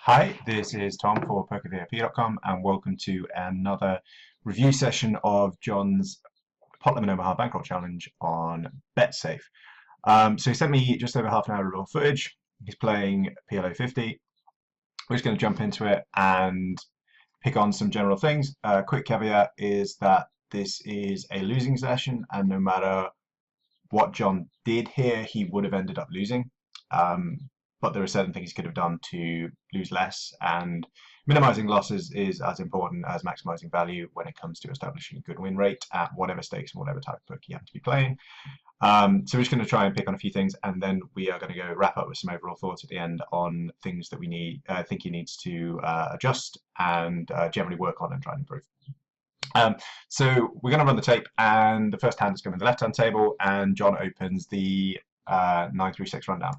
Hi, this is Tom for PokerVIP.com and welcome to another review session of John's Pot Limit Omaha Bankroll Challenge on BetSafe. So he sent me just over half an hour of raw footage. He's playing PLO 50. We're just going to jump into it and pick on some general things. Quick caveat is that this is a losing session, and no matter what John did here, he would have ended up losing. But there are certain things he could have done to lose less, and minimizing losses is as important as maximizing value when it comes to establishing a good win rate at whatever stakes and whatever type of poker you happen to be playing. So we're just going to try and pick on a few things, and then we are going to go wrap up with some overall thoughts at the end on things that we think he needs to adjust and generally work on and try and improve. So we're going to run the tape, and the first hand is going to be the left-hand table, and John opens the 9-3-6 rundown.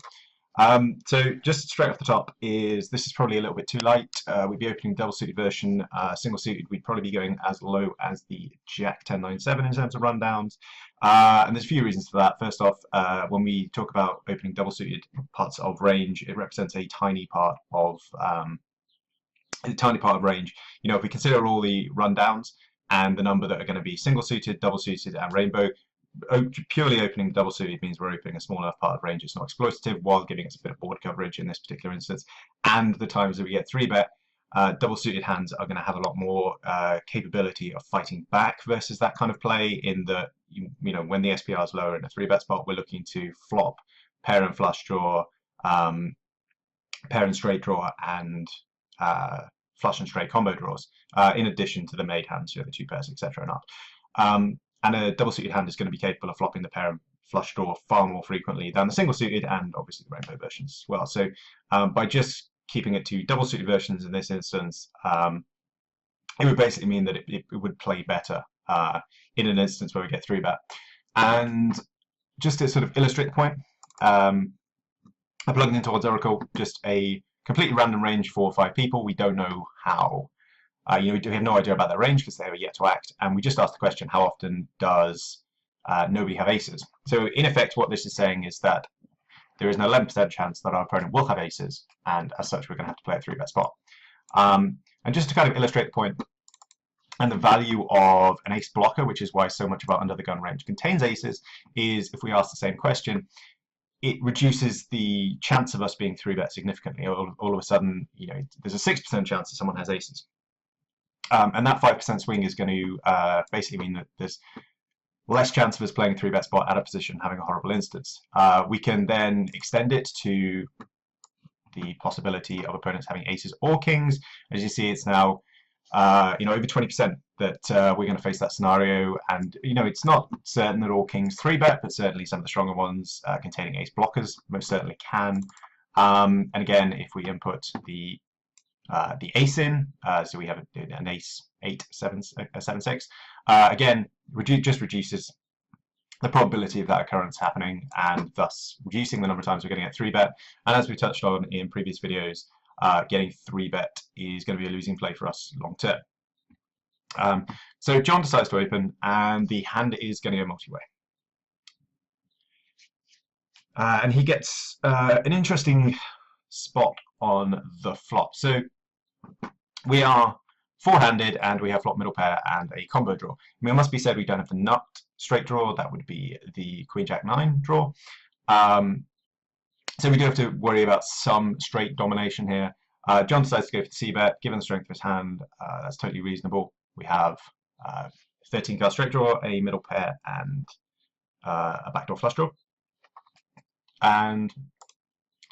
So just straight off the top this is probably a little bit too light. We'd be opening double suited version. Single suited, we'd probably be going as low as the Jack 10-9-7 in terms of rundowns. And there's a few reasons for that. First off, when we talk about opening double suited parts of range, it represents a tiny part of range. You know, if we consider all the rundowns and the number that are going to be single suited, double suited, and rainbow, purely opening double suited means we're opening a small enough part of range it's not exploitative, while giving us a bit of board coverage in this particular instance. And the times that we get 3-bet, double suited hands are going to have a lot more capability of fighting back versus that kind of play, in that you know, when the SPR is lower in a 3-bet spot, we're looking to flop pair and flush draw, pair and straight draw, and flush and straight combo draws, in addition to the made hands, you know, the two pairs, etc. and up. And a double-suited hand is going to be capable of flopping the pair and flush draw far more frequently than the single-suited and obviously the rainbow versions as well. So by just keeping it to double-suited versions in this instance, it would basically mean that it would play better in an instance where we get 3-bet. And just to sort of illustrate the point, I plugged into Odds Oracle just a completely random range for 5 people. We don't know how. You know, we have no idea about their range because they are yet to act, and we just asked the question, how often does nobody have aces? So in effect, what this is saying is that there is an 11% chance that our opponent will have aces, and as such we're going to have to play a 3-bet spot. And just to kind of illustrate the point and the value of an ace blocker, which is why so much of our under the gun range contains aces, is if we ask the same question, it reduces the chance of us being 3-bet significantly. All of a sudden, you know, there's a 6% chance that someone has aces. And that 5% swing is going to basically mean that there's less chance of us playing a 3-bet spot at a position having a horrible instance. We can then extend it to the possibility of opponents having aces or kings. As you see, it's now you know, over 20% that we're going to face that scenario. And you know, it's not certain that all kings 3-bet, but certainly some of the stronger ones containing ace blockers most certainly can. And again, if we input the ace in, so we have an ace 8-7-6. Again, just reduces the probability of that occurrence happening, and thus reducing the number of times we're getting at 3-bet. And as we touched on in previous videos, getting 3-bet is going to be a losing play for us long term. So John decides to open, and the hand is going to go multi-way. And he gets an interesting spot on the flop. So we are four-handed, and we have flop middle pair and a combo draw. I mean, it must be said we don't have the nut straight draw. That would be the Queen Jack 9 draw. So we do have to worry about some straight domination here. John decides to go for the C-bet. Given the strength of his hand, that's totally reasonable. We have 13 card straight draw, a middle pair, and a backdoor flush draw. And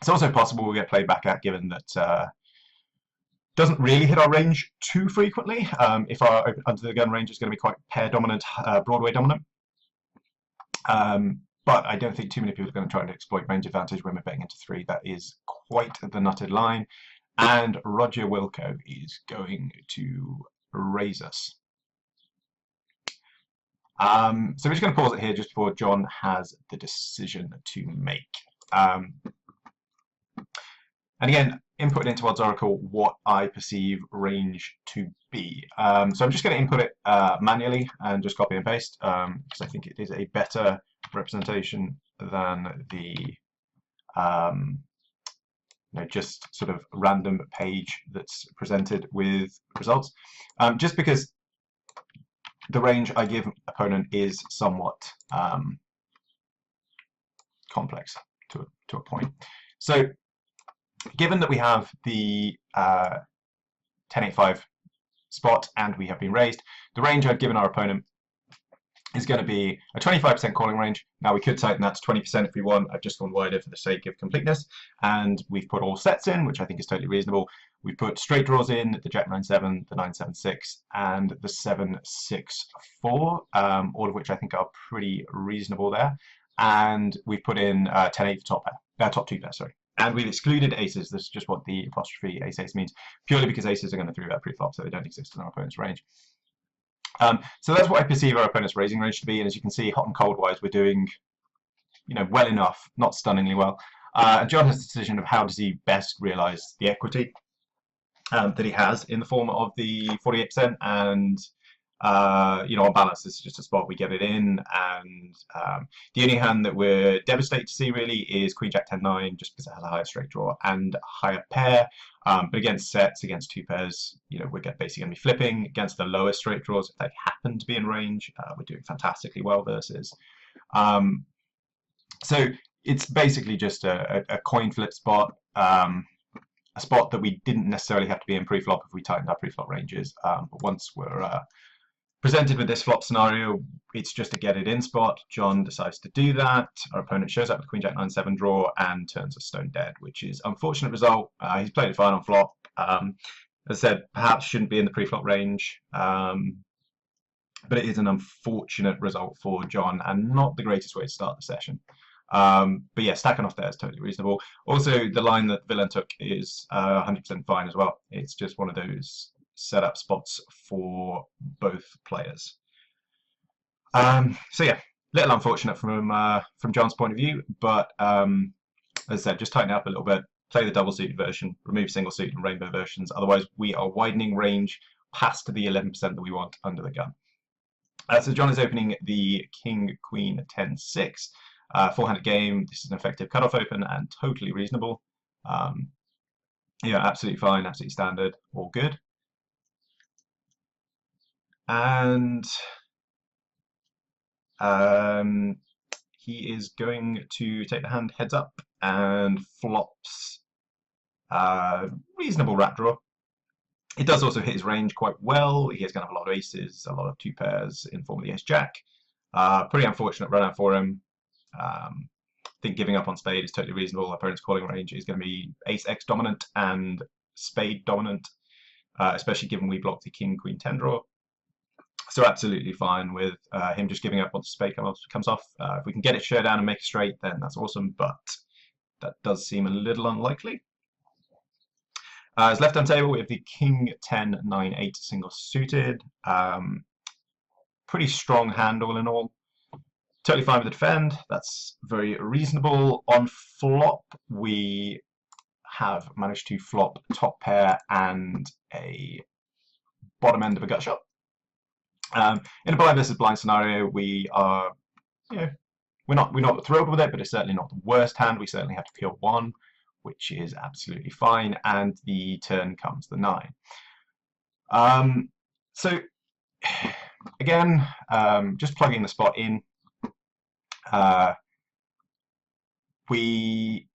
it's also possible we'll get played back at, given that doesn't really hit our range too frequently. If our under the gun range is going to be quite pair dominant, Broadway dominant. But I don't think too many people are going to try to exploit range advantage when we're betting into 3. That is quite the nutted line. And Roger Wilco is going to raise us. So we're just going to pause it here just before John has the decision to make. And again, input into Odds Oracle what I perceive range to be. So I'm just going to input it manually and just copy and paste, because I think it is a better representation than the just sort of random page that's presented with results, just because the range I give opponent is somewhat complex to a point. So given that we have the 10-8-5 spot and we have been raised, the range I've given our opponent is going to be a 25% calling range. Now we could tighten that to 20% if we want. I've just gone wider for the sake of completeness, and we've put all sets in, which I think is totally reasonable. We've put straight draws in, the Jack 9-7, the 9-7-6, and the 7-6-4, all of which I think are pretty reasonable there. And we've put in 10-8 for top two pair, sorry. And we've excluded aces. This is just what the apostrophe ace means, purely because aces are going to 3-bet pre-flop, so they don't exist in our opponent's range. So that's what I perceive our opponent's raising range to be, and as you can see, hot and cold wise, we're doing, well enough, not stunningly well. And John has the decision of how does he best realise the equity that he has in the form of the 48%, and on balance, this is just a spot we get it in, and the only hand that we're devastated to see really is Queen Jack 10-9, just because it has a higher straight draw and a higher pair. But against sets, against two pairs, we're basically going to be flipping. Against the lower straight draws, if they happen to be in range, we're doing fantastically well versus. So it's basically just a coin flip spot, a spot that we didn't necessarily have to be in pre-flop if we tightened our pre-flop ranges. But once we're presented with this flop scenario, it's just a get it in spot. John decides to do that. Our opponent shows up with Queen Jack 9-7 draw and turns a stone dead, which is unfortunate result. He's played it fine on flop. As I said, perhaps shouldn't be in the pre-flop range, but it is an unfortunate result for John and not the greatest way to start the session. But yeah, stacking off there is totally reasonable. Also, the line that Villain took is 100% fine as well. It's just one of those setup spots for both players. So yeah, little unfortunate from John's point of view, but as I said, just tighten it up a little bit, play the double suited version, remove single suited and rainbow versions. Otherwise, we are widening range past the 11% that we want under the gun. So John is opening the King Queen 10-6, 4-handed game. This is an effective cutoff open and totally reasonable. Yeah, absolutely fine, absolutely standard, all good. And he is going to take the hand heads up and flops reasonable rat draw. It does also hit his range quite well. He is going to have a lot of aces, a lot of two pairs in form of the ace jack. Pretty unfortunate run out for him. I think giving up on spade is totally reasonable. Opponent's calling range is going to be ace x dominant and spade dominant, especially given we block the king queen 10 draw. So absolutely fine with him just giving up once the spade comes off. If we can get it showdown and make a straight, then that's awesome, but that does seem a little unlikely. His left-hand table, we have the King 10-9-8 single suited. Pretty strong hand all in all. Totally fine with the defend. That's very reasonable. On flop, we have managed to flop top pair and a bottom end of a gut shot. In a blind versus blind scenario, we are, we're not thrilled with it, but it's certainly not the worst hand. We certainly have to peel one, which is absolutely fine, and the turn comes the 9. So again, just plugging the spot in, we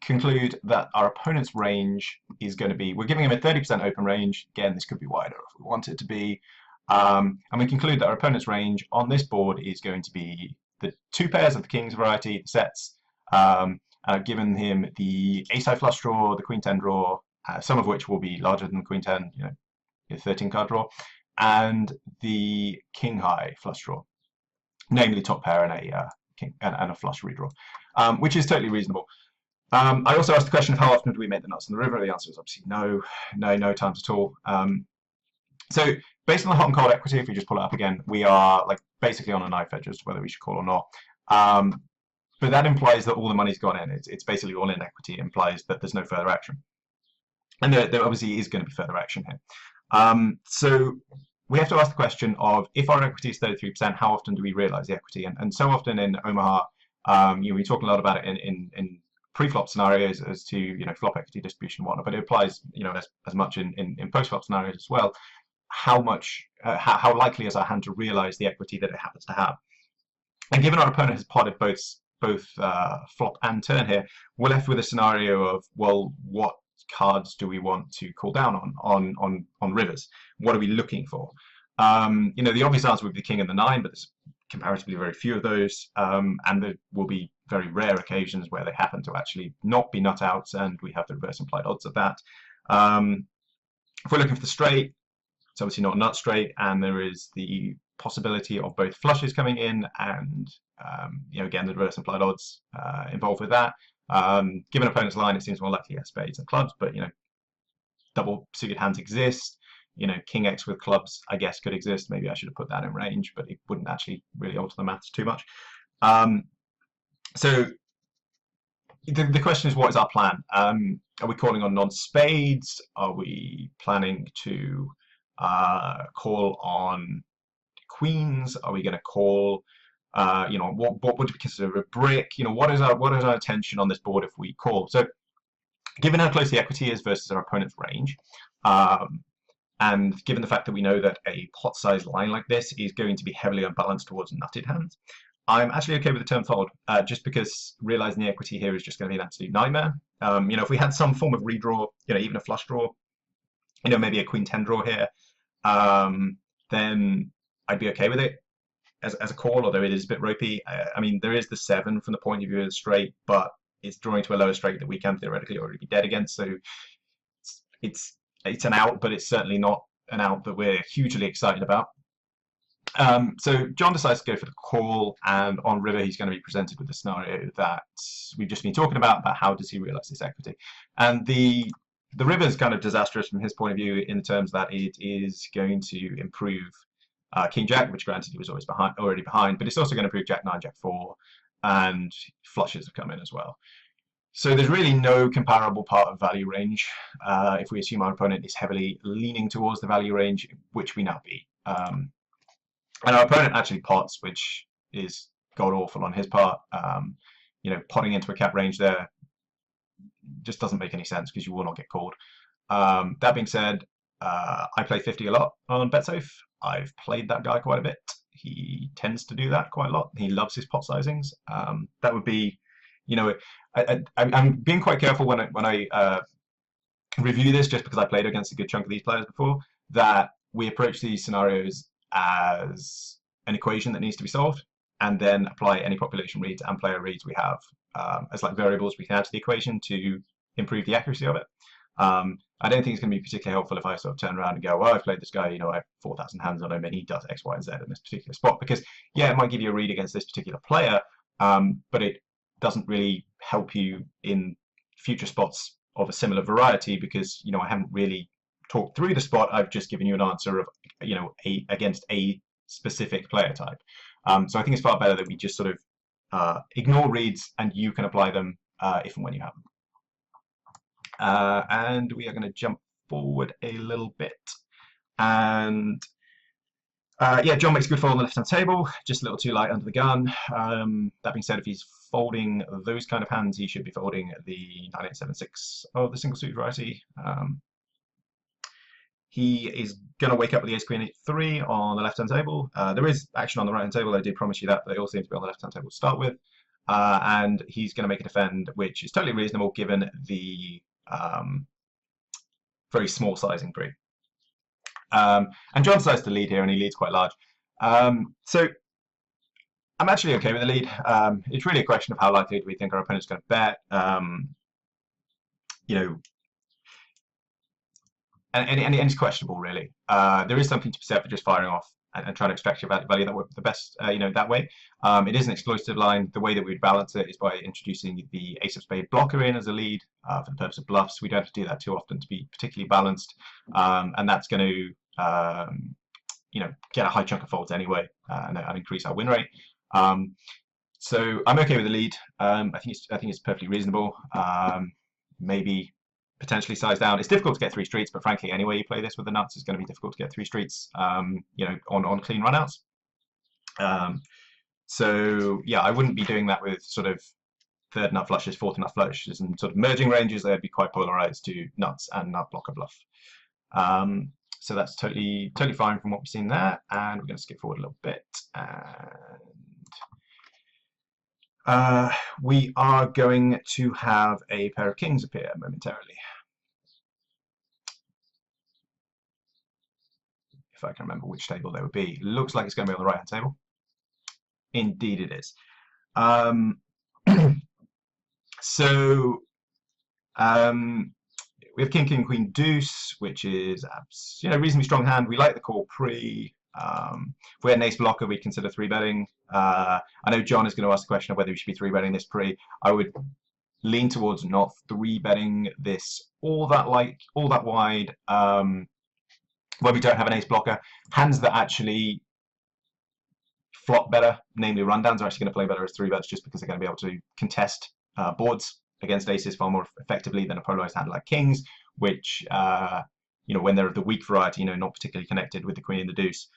conclude that our opponent's range is going to be, we're giving him a 30% open range. Again, this could be wider if we want it to be. And we conclude that our opponent's range on this board is going to be the two pairs of the kings variety, the sets, given him the ace-high flush draw, the queen 10 draw, some of which will be larger than the queen 10, your 13 card draw, and the king-high flush draw, namely top pair and a king and a flush redraw, which is totally reasonable. I also asked the question of how often do we make the nuts in the river. The answer is obviously no times at all. So based on the hot and cold equity, if we just pull it up again, we are basically on a knife edge as to whether we should call or not. But that implies that all the money's gone in. It's basically all in equity. It implies that there's no further action. And there obviously is going to be further action here. So we have to ask the question of, if our equity is 33%, how often do we realize the equity? And so often in Omaha, we talk a lot about it in pre-flop scenarios as to, you know, flop equity distribution and whatnot, but it applies, you know, as much in post-flop scenarios as well. How much, how likely is our hand to realize the equity that it happens to have? And given our opponent has potted both flop and turn here, we're left with a scenario of, well, what cards do we want to call down on rivers? What are we looking for? You know, the obvious answer would be the king and the nine, but there's comparatively very few of those, and there will be very rare occasions where they happen to actually not be nut outs, and we have the reverse implied odds of that. If we're looking for the straight, it's obviously not a nut straight, and there is the possibility of both flushes coming in, and you know, again, the reverse implied odds involved with that. Given opponent's line, it seems more likely he has spades and clubs, but you know, double suited hands exist. You know, king X with clubs, I guess, could exist. Maybe I should have put that in range, but it wouldn't actually really alter the maths too much. So the question is, what is our plan? Are we calling on non-spades? Are we planning to call on queens? Are we going to call, you know, what would we consider a brick? You know, what is our intention on this board if we call? So, given how close the equity is versus our opponent's range, and given the fact that we know that a pot-sized line like this is going to be heavily unbalanced towards nutted hands, I'm actually okay with the turn fold, just because realizing the equity here is just going to be an absolute nightmare. You know, if we had some form of redraw, you know, even a flush draw, you know, maybe a queen 10 draw here, then I'd be okay with it as a call, although it is a bit ropey. I mean, there is the 7 from the point of view of the straight, but it's drawing to a lower straight that we can theoretically already be dead against, so it's an out, but it's certainly not an out that we're hugely excited about. So John decides to go for the call, and on river he's going to be presented with the scenario that we've just been talking about how does he realize this equity. And the river is kind of disastrous from his point of view in terms that it is going to improve King Jack, which granted he was already behind, but it's also going to improve Jack 9, Jack 4, and flushes have come in as well. So there's really no comparable part of value range if we assume our opponent is heavily leaning towards the value range, which we now beat. And our opponent actually pots, which is god awful on his part. You know, potting into a cap range there just doesn't make any sense because you will not get called. That being said, I play 50 a lot on BetSafe. I've played that guy quite a bit. He tends to do that quite a lot. He loves his pot sizings. That would be, you know, I'm being quite careful when I review this, just because I played against a good chunk of these players before, that we approach these scenarios as an equation that needs to be solved, and then apply any population reads and player reads we have as like variables we can add to the equation to improve the accuracy of it. I don't think it's going to be particularly helpful if I sort of turn around and go, well, I've played this guy, you know, I have 4,000 hands on him and he does X, Y, and Z in this particular spot, because yeah, it might give you a read against this particular player, but it doesn't really help you in future spots of a similar variety, because, you know, I haven't really talked through the spot. I've just given you an answer of, you know, against a specific player type. So I think it's far better that we just sort of ignore reads and you can apply them if and when you have them. And we are going to jump forward a little bit. And yeah, John makes a good fold on the left-hand table, just a little too light under the gun. That being said, if he's folding those kind of hands, he should be folding the 9876 of the single suit variety. He is going to wake up with the ace queen 8-3 on the left-hand table. There is action on the right-hand table. I did promise you that, but they all seem to be on the left-hand table to start with. And he's going to make a defend, which is totally reasonable given the very small sizing pre. And John decides to lead here, and he leads quite large. So I'm actually okay with the lead. It's really a question of how likely do we think our opponent's going to bet. You know, and it's questionable, really. There is something to be said for just firing off and trying to extract your value the best, you know, that way. It is an exploitative line. The way that we would balance it is by introducing the ace of spade blocker in as a lead for the purpose of bluffs. We don't have to do that too often to be particularly balanced, and that's going to, you know, get a high chunk of folds anyway, and increase our win rate. So I'm okay with the lead. I think it's perfectly reasonable. Maybe potentially size down. It's difficult to get 3 streets, but frankly, anyway you play this with the nuts, it's going to be difficult to get 3 streets, you know, on clean runouts. So yeah, I wouldn't be doing that with sort of third nut flushes, fourth nut flushes, and sort of merging ranges, they'd be quite polarized to nuts and nut blocker bluff. So that's totally fine from what we've seen there, and we're going to skip forward a little bit, and we are going to have a pair of kings appear momentarily. If I can remember which table they would be. Looks like it's going to be on the right-hand table. Indeed it is. So we have king, king, queen, deuce, which is reasonably strong hand. We like the call pre. If we had an ace blocker, we'd consider 3-betting. I know John is going to ask the question of whether we should be 3-betting this pre. I would lean towards not 3-betting this all that wide when we don't have an ace blocker. Hands that actually flop better, namely rundowns, are actually going to play better as 3-bets just because they're going to be able to contest boards against aces far more effectively than a polarized hand like kings, which when they're of the weak variety, not particularly connected with the queen and the deuce,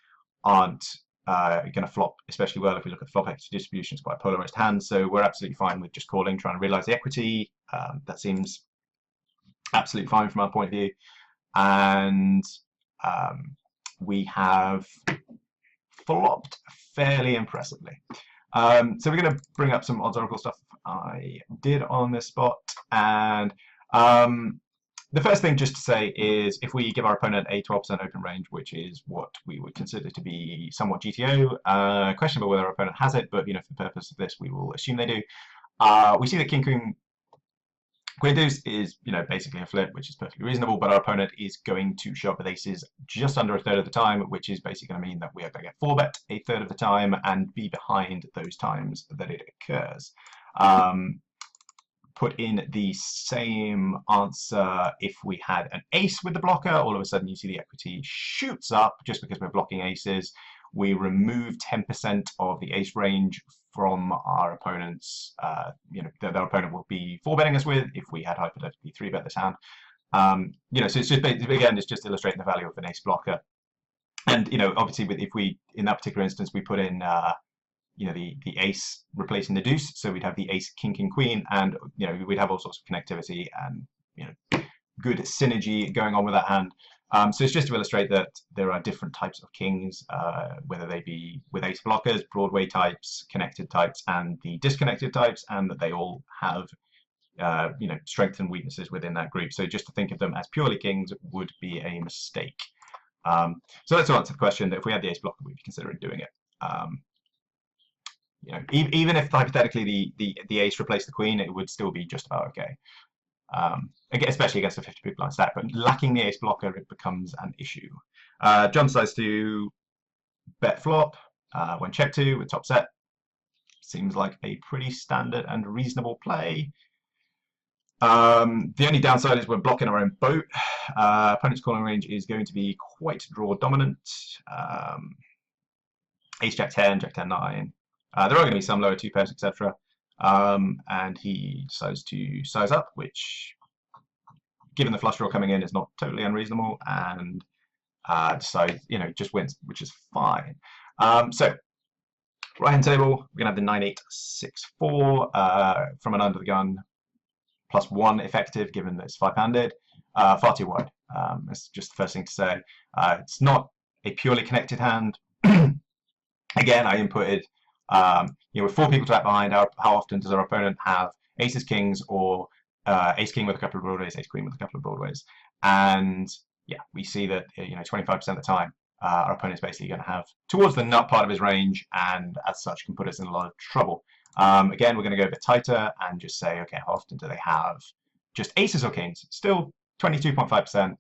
aren't going to flop especially well. If we look at the flop equity distribution, it's quite a polarized hand, so we're absolutely fine with just calling, trying to realize the equity. That seems absolutely fine from our point of view, and we have flopped fairly impressively. So we're going to bring up some odds oracle stuff I did on this spot, and the first thing just to say is if we give our opponent a 12% open range, which is what we would consider to be somewhat GTO, questionable whether our opponent has it, but for the purpose of this we will assume they do. We see that king, queen deuce is basically a flip, which is perfectly reasonable, but our opponent is going to show up with aces just under a third of the time, which is basically going to mean that we are going to get 4-bet a third of the time and be behind those times that it occurs. Put in the same answer if we had an ace with the blocker. All of a sudden you see the equity shoots up just because we're blocking aces. We remove 10% of the ace range from our opponent's, that our opponent will be 4-betting us with if we had hypothetically 3-bet this hand. So it's just, again, it's just illustrating the value of an ace blocker. And, obviously if we, in that particular instance, we put in, the ace replacing the deuce, so we'd have the ace, king, king, queen, and, we'd have all sorts of connectivity and, good synergy going on with that hand. So it's just to illustrate that there are different types of kings, whether they be with ace blockers, Broadway types, connected types, and the disconnected types, and that they all have, strengths and weaknesses within that group. So just to think of them as purely kings would be a mistake. So let's answer the question that if we had the ace blocker, we'd be considering doing it. Even if hypothetically the ace replaced the queen, it would still be just about okay. Again, especially against a 50 big blind stack, but lacking the ace blocker, it becomes an issue. John decides to bet flop when check to with top set. Seems like a pretty standard and reasonable play. The only downside is we're blocking our own boat. Opponent's calling range is going to be quite draw dominant. Ace jack 10, jack 10 9. There are going to be some lower 2 pairs, etc. And he decides to size up, which, given the flush draw coming in, is not totally unreasonable, and decides, just wins, which is fine. So, right hand table, we're going to have the 9-8-6-4 from an under the gun, +1 effective, given that it's 5-handed. Far too wide. That's just the first thing to say. It's not a purely connected hand. Again, I inputted. With 4 people trapped behind, how often does our opponent have aces, kings, or ace king with a couple of broadways, ace queen with a couple of broadways? And yeah, we see that 25% of the time our opponent's basically going to have towards the nut part of his range, and as such can put us in a lot of trouble. Again, we're going to go a bit tighter and just say, okay, how often do they have just aces or kings? Still 22.5%.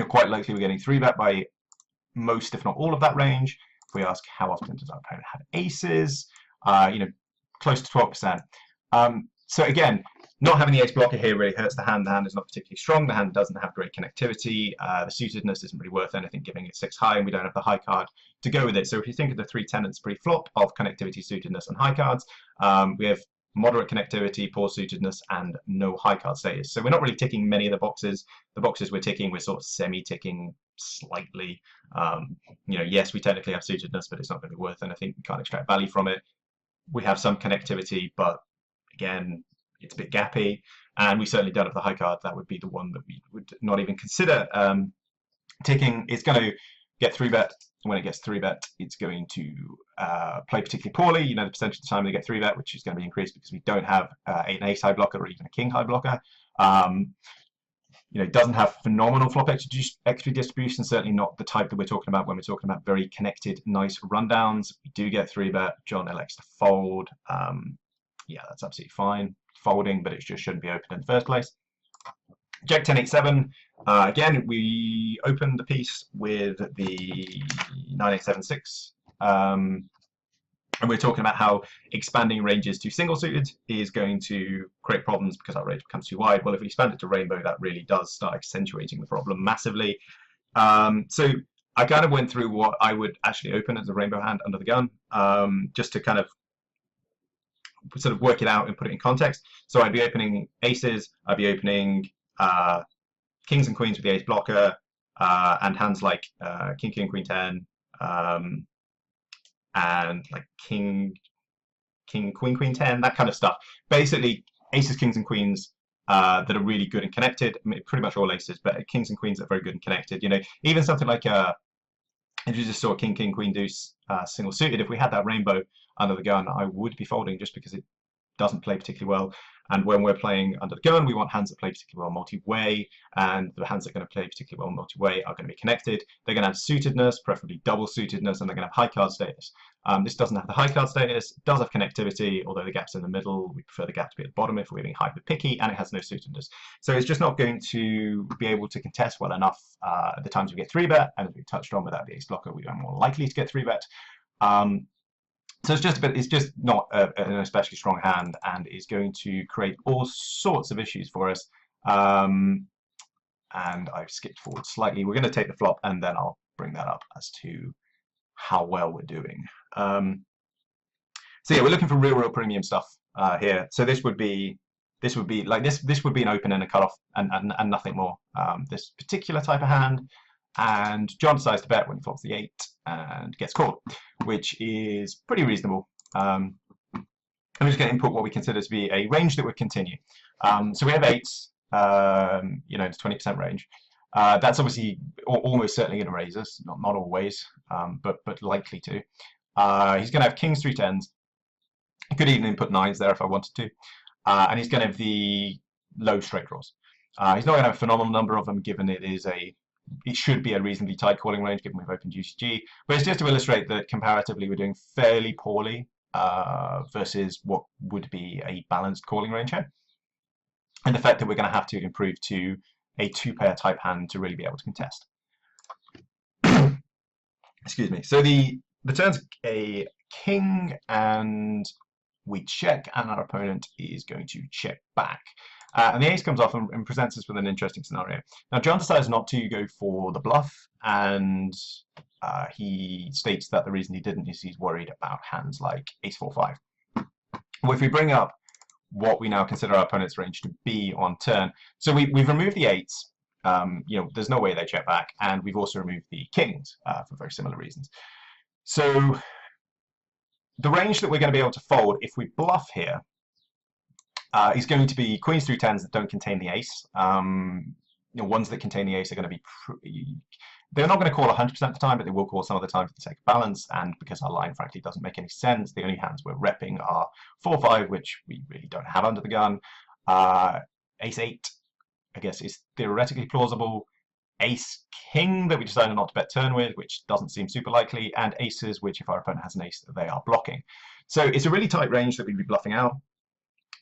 Quite likely we're getting 3-bet by most, if not all, of that range. If we ask how often does our opponent have aces, close to 12%. So again, not having the ace blocker here really hurts the hand. The hand is not particularly strong. The hand doesn't have great connectivity. The suitedness isn't really worth anything, giving it 6 high, and we don't have the high card to go with it. So if you think of the 3 tenets pre-flop of connectivity, suitedness, and high cards, we have moderate connectivity, poor suitedness, and no high card status. So we're not really ticking many of the boxes. The boxes we're ticking, we're sort of semi-ticking slightly. Yes, we technically have suitedness, but it's not going to be worth anything. We can't extract value from it. We have some connectivity, but again, it's a bit gappy, and we certainly don't have the high card. That would be the one that we would not even consider ticking. It's going to get 3-bet. When it gets 3-bet, it's going to play particularly poorly. You know, the percentage of the time they get 3-bet, which is going to be increased because we don't have an ace high blocker or even a king high blocker. You know, it doesn't have phenomenal flop extra distribution, certainly not the type that we're talking about when we're talking about very connected, nice rundowns. We do get 3-bet. John elects to fold. Yeah, that's absolutely fine. Folding, but it just shouldn't be open in the first place. Jack 10 8 7. Again, we opened the piece with the 9 8 7 6. And we're talking about how expanding ranges to single suited is going to create problems because our range becomes too wide. Well, if we expand it to rainbow, that really does start accentuating the problem massively. So I kind of went through what I would actually open as a rainbow hand under the gun, just to kind of sort of work it out and put it in context. So I'd be opening aces, I'd be opening kings and queens with the ace blocker, and hands like king, king, queen 10, and like king, king, queen, queen 10, that kind of stuff. Basically, aces, kings, and queens that are really good and connected. I mean, pretty much all aces, but kings and queens that are very good and connected. You know, even something like if you just saw king, king, queen, deuce single suited, if we had that rainbow under the gun, I would be folding just because it doesn't play particularly well. And when we're playing under the gun, we want hands that play particularly well multi-way, and the hands that are going to play particularly well multi-way are going to be connected. They're going to have suitedness, preferably double suitedness, and they're going to have high card status. This doesn't have the high card status, it does have connectivity, although the gap's in the middle. We prefer the gap to be at the bottom if we're being hyper picky, and it has no suitedness. So it's just not going to be able to contest well enough at the times we get 3-bet, and as we touched on without the ace blocker, we are more likely to get 3-bet. So it's just a bit, it's just not an especially strong hand, and is going to create all sorts of issues for us. And I've skipped forward slightly. We're going to take the flop, and then I'll bring that up as to how well we're doing. So yeah, we're looking for real premium stuff here. So this would be like this would be an open and a cutoff, and nothing more. This particular type of hand. And John decides to bet when he flops the 8 and gets called, which is pretty reasonable. I'm just going to input what we consider to be a range that would continue. So we have 8s, you know, it's 20% range. That's obviously almost certainly going to raise us, not always, but likely to. He's going to have kings, 3 10s. I could even input 9s there if I wanted to. And he's going to have the low straight draws. He's not going to have a phenomenal number of them, given it should be a reasonably tight calling range given we've opened UCG, but it's just to illustrate that comparatively we're doing fairly poorly versus what would be a balanced calling range here, and the fact that we're going to have to improve to a 2-pair type hand to really be able to contest. Excuse me. So the turn's a king, and we check, and our opponent is going to check back. And the ace comes off and presents us with an interesting scenario. Now, John decides not to go for the bluff, and he states that the reason he didn't is he's worried about hands like ace 4-5. Well, if we bring up what we now consider our opponent's range to be on turn, so we've removed the 8s. You know, there's no way they check back, and we've also removed the kings for very similar reasons. So the range that we're going to be able to fold if we bluff here is going to be queens through 10s that don't contain the ace. You know, ones that contain the ace are going to be they're not going to call 100% of the time, but they will call some of the time for the sake of balance, and because our line frankly doesn't make any sense. The only hands we're repping are 4-5, which we really don't have under the gun. Ace 8, I guess, is theoretically plausible. Ace king that we decided not to bet turn with, which doesn't seem super likely, and aces, which if our opponent has an ace, they are blocking. So it's a really tight range that we'd be bluffing out.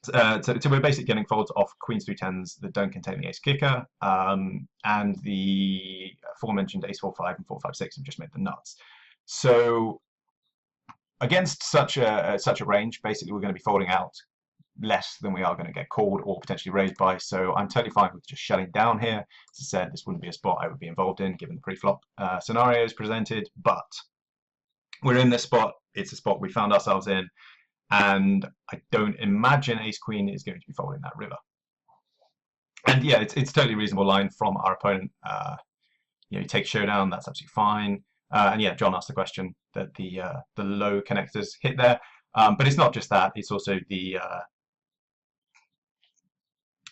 So we're basically getting folds off queens through 10s that don't contain the ace kicker, and the aforementioned ace 4-5 and 4-5-6 have just made the nuts. So against such a range, basically we're going to be folding out less than we are going to get called or potentially raised by. So I'm totally fine with just shutting down here. As I said, this wouldn't be a spot I would be involved in given the pre-flop scenarios presented, but we're in this spot. It's a spot we found ourselves in, and I don't imagine ace queen is going to be folding that river. And yeah, it's totally reasonable line from our opponent. You know, he takes showdown, that's absolutely fine. And yeah, John asked the question that the low connectors hit there, but it's not just that. It's also the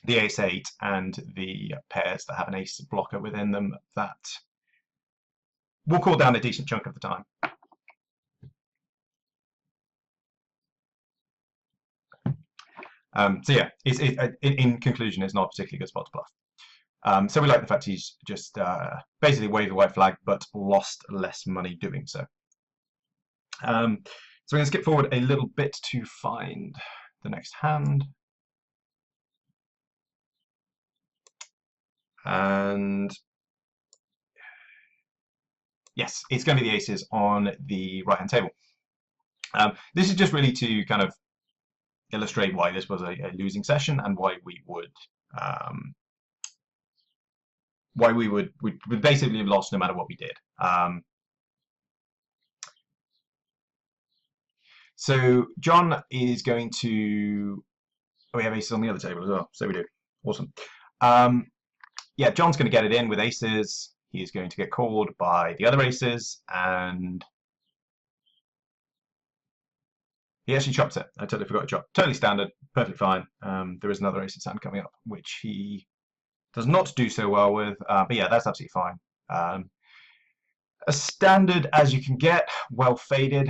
the ace-8 and the pairs that have an ace blocker within them that will call down a decent chunk of the time. So yeah, in conclusion, it's not a particularly good spot to bluff. So we like the fact he's just basically waved the white flag, but lost less money doing so. So we're going to skip forward a little bit to find the next hand. And yes, it's going to be the aces on the right-hand table. This is just really to kind of illustrate why this was a losing session and why we would basically have lost no matter what we did. So John is going to. Oh, we have aces on the other table as well. So we do. Awesome. Yeah, John's going to get it in with aces. He is going to get called by the other aces, and he actually chops it. I totally forgot to chop. Totally standard, perfectly fine. There is another ace hand coming up, which he does not do so well with. But yeah, that's absolutely fine. As standard as you can get, well faded.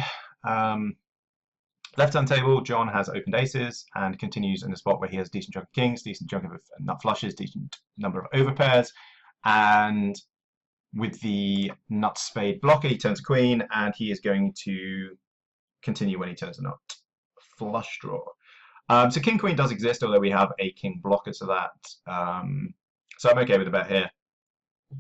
Left-hand table, John has opened aces and continues in the spot where he has decent chunk of kings, decent chunk of nut flushes, decent number of overpairs, and with the nut spade blocker, he turns queen, and he is going to continue when he turns a nut flush draw. So king queen does exist, although we have a king blocker to that. So I'm okay with the bet here.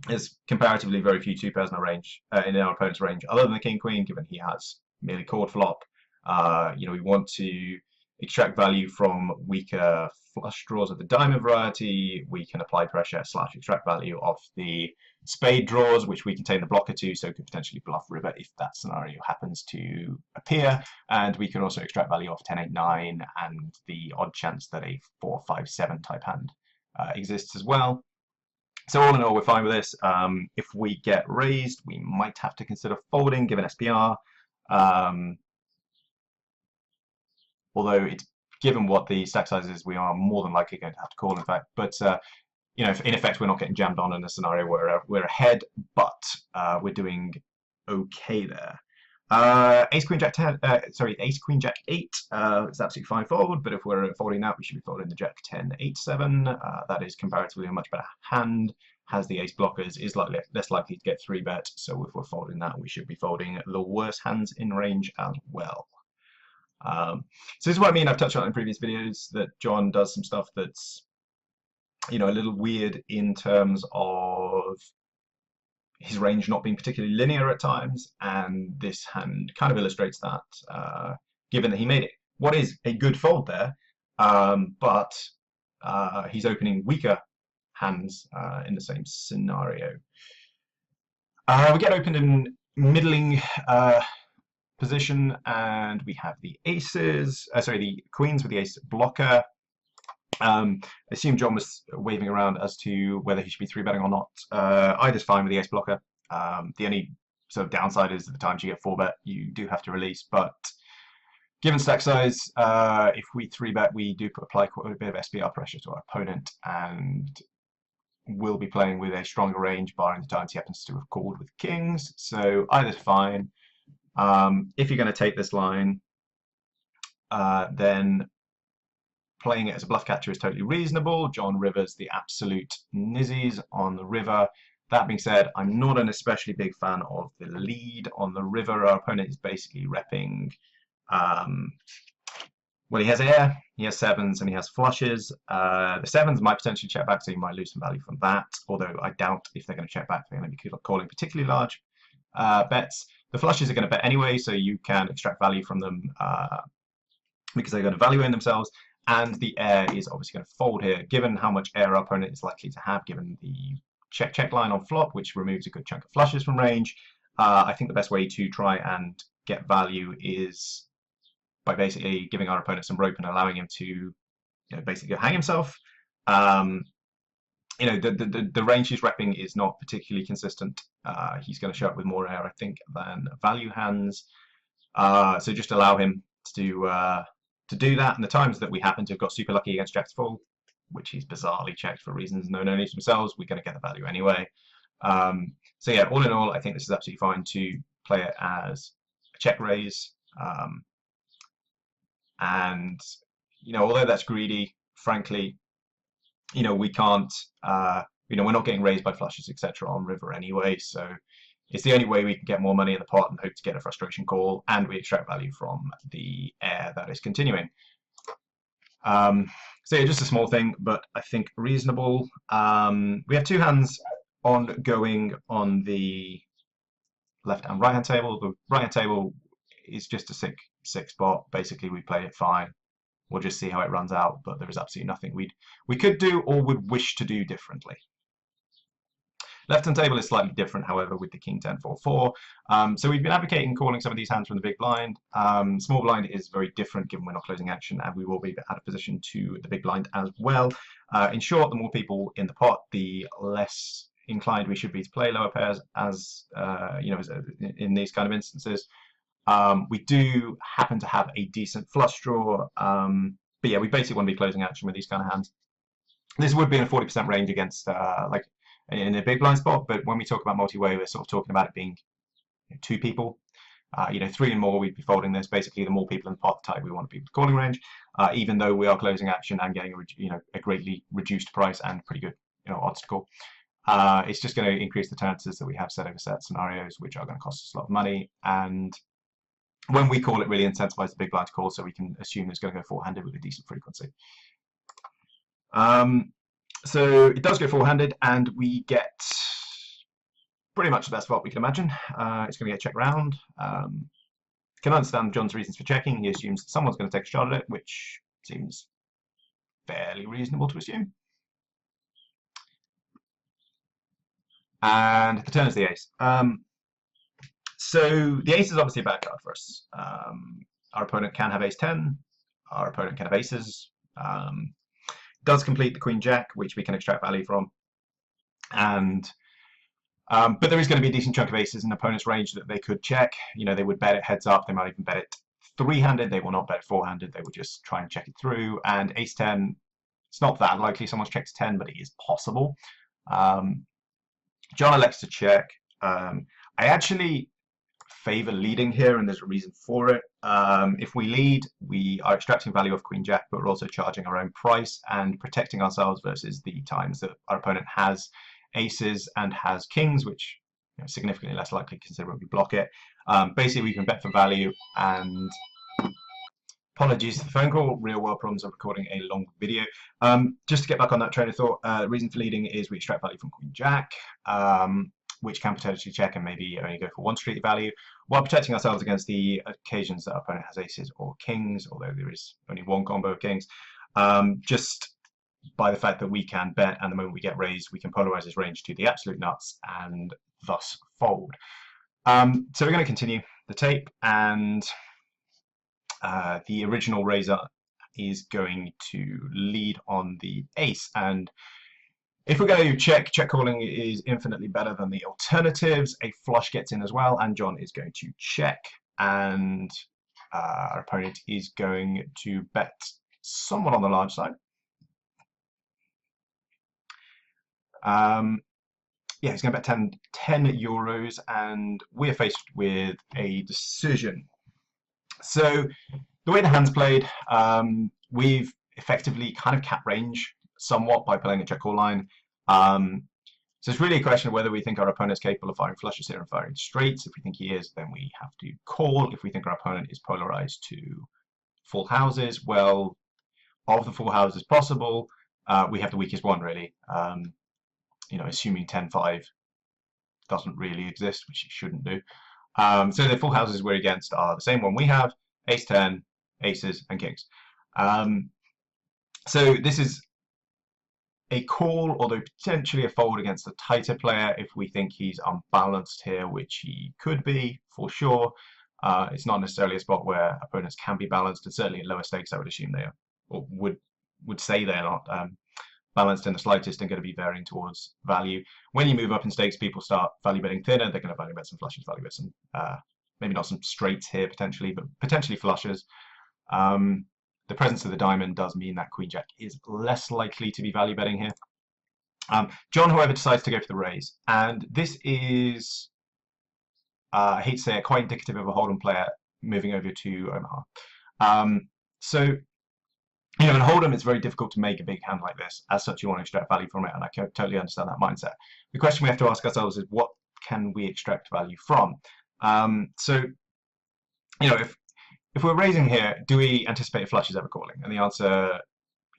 There's comparatively very few two pairs in our opponent's range, other than the king queen, given he has merely called flop. We want to extract value from weaker flush draws of the diamond variety. We can apply pressure / extract value of the spade draws, which we contain the blocker to, so could potentially bluff river if that scenario happens to appear. And we can also extract value off 10, 8, 9, and the odd chance that a 4, 5, 7 type hand exists as well. So all in all, we're fine with this. If we get raised, we might have to consider folding, given SPR. Although it's given what the stack size is, we are more than likely going to have to call, in fact. But in effect, we're not getting jammed on in a scenario where we're ahead, but we're doing okay there. Ace Queen Jack 10, Ace Queen Jack 8 is absolutely fine fold, but if we're folding that, we should be folding the Jack 10 8 7. That is comparatively a much better hand. Has the ace blockers, is less likely to get 3-bet. So if we're folding that, we should be folding the worst hands in range as well. So this is what I mean. I've touched on it in previous videos that John does some stuff that's, a little weird in terms of his range not being particularly linear at times, and this hand kind of illustrates that, given that he made it. What is a good fold there, but he's opening weaker hands in the same scenario. We get opened in middling position, and we have the aces, the queens with the ace blocker. I assume John was waving around as to whether he should be 3-betting or not. Either's fine with the ace blocker. The only sort of downside is at the times you get 4-bet, you do have to release, but given stack size, if we 3-bet, we do apply quite a bit of SPR pressure to our opponent, and will be playing with a stronger range, barring the times he happens to have called with kings. So either's fine. If you're going to take this line, then playing it as a bluff catcher is totally reasonable. John rivers the absolute nizzies on the river. That being said, I'm not an especially big fan of the lead on the river. Our opponent is basically repping, well, he has air, he has sevens, and he has flushes. The sevens might potentially check back, so you might lose some value from that, although I doubt if they're going to check back, they're going to be calling particularly large bets. The flushes are going to bet anyway, so you can extract value from them because they're going to value in themselves. And the air is obviously going to fold here, given how much air our opponent is likely to have, given the check line on flop, which removes a good chunk of flushes from range. I think the best way to try and get value is by basically giving our opponent some rope and allowing him to basically hang himself. The range he's repping is not particularly consistent. He's going to show up with more air, I think, than value hands. So just allow him to do that. And the times that we happen to have got super lucky against Jack's full, which he's bizarrely checked for reasons known only to themselves, we're going to get the value anyway. So yeah, all in all, I think this is absolutely fine to play it as a check raise. And although that's greedy, frankly, we can't, we're not getting raised by flushes, etc. on river anyway, so it's the only way we can get more money in the pot and hope to get a frustration call, and we extract value from the air that is continuing. So yeah, just a small thing, but I think reasonable. We have two hands ongoing on the left and right hand table. The right hand table is just a sick spot. Basically, we play it fine. We'll just see how it runs out, but there is absolutely nothing we could do or would wish to do differently. Left-hand table is slightly different, however, with the King 10 4-4. So we've been advocating calling some of these hands from the big blind. Small blind is very different given we're not closing action, and we will be out of position to the big blind as well. In short, the more people in the pot, the less inclined we should be to play lower pairs, as in these kind of instances. We do happen to have a decent flush draw, but yeah, we basically want to be closing action with these kind of hands. This would be in a 40% range against like in a big blind spot, but when we talk about multi-way, we're sort of talking about it being two people. Three and more, we'd be folding this. Basically, the more people in the pot, the tighter we want to be with the calling range, even though we are closing action and getting a greatly reduced price and pretty good odds to call. It's just going to increase the chances that we have set over set scenarios, which are going to cost us a lot of money. And when we call, it really incentivizes the big blind to call, so we can assume it's going to go four-handed with a decent frequency. So it does go four-handed, and we get pretty much the best spot we can imagine. It's going to get checked round. Can understand John's reasons for checking. He assumes someone's going to take a shot at it, which seems fairly reasonable to assume. And the turn is the ace. So the ace is obviously a bad card for us. Our opponent can have ace 10. Our opponent can have aces. Does complete the queen jack, which we can extract value from. And but there is going to be a decent chunk of aces in the opponent's range that they could check. They would bet it heads up. They might even bet it three-handed. They will not bet it four-handed. They will just try and check it through. And ace 10, it's not that likely someone checks 10, but it is possible. John elects to check. I actually favor leading here, and there's a reason for it. If we lead, we are extracting value off queen jack, but we're also charging our own price and protecting ourselves versus the times that our opponent has aces and has kings, which significantly less likely considering we block it. Basically, we can bet for value. And apologies for the phone call. Real world problems of recording a long video. Just to get back on that train of thought, the reason for leading is we extract value from queen jack, which can potentially check and maybe only go for one street value, while protecting ourselves against the occasions that our opponent has aces or kings, although there is only one combo of kings, just by the fact that we can bet, and the moment we get raised, we can polarize his range to the absolute nuts and thus fold. So we're going to continue the tape, and the original raiser is going to lead on the ace. And if we're going to check calling is infinitely better than the alternatives. A flush gets in as well, and John is going to check, and our opponent is going to bet somewhat on the large side. Yeah, he's going to bet 10 euros, and we're faced with a decision. So the way the hand's played, we've effectively kind of capped range somewhat by playing a check call line. So it's really a question of whether we think our opponent is capable of firing flushes here and firing straights. If we think he is, then we have to call. If we think our opponent is polarized to full houses, well, of the full houses possible, we have the weakest one, really. Assuming 10-5 doesn't really exist, which it shouldn't do. So the full houses we're against are the same one we have: ace 10, aces, and kings. So this is a call, although potentially a fold against a tighter player if we think he's unbalanced here, which he could be for sure. It's not necessarily a spot where opponents can be balanced, and certainly at lower stakes I would assume they are, or would say they're not balanced in the slightest and going to be varying towards value. When you move up in stakes, people start value betting thinner. They're going to value bet some flushes, value bet some maybe not some straights here potentially, but potentially flushes. the presence of the diamond does mean that Queen Jack is less likely to be value betting here. John, however, decides to go for the raise, and this is, I hate to say it, quite indicative of a Hold'em player moving over to Omaha. So, you know, in Hold'em, it's very difficult to make a big hand like this. As such, you want to extract value from it, and I can totally understand that mindset. The question we have to ask ourselves is, what can we extract value from? So, you know, if we're raising here, do we anticipate a flush is ever calling? And the answer,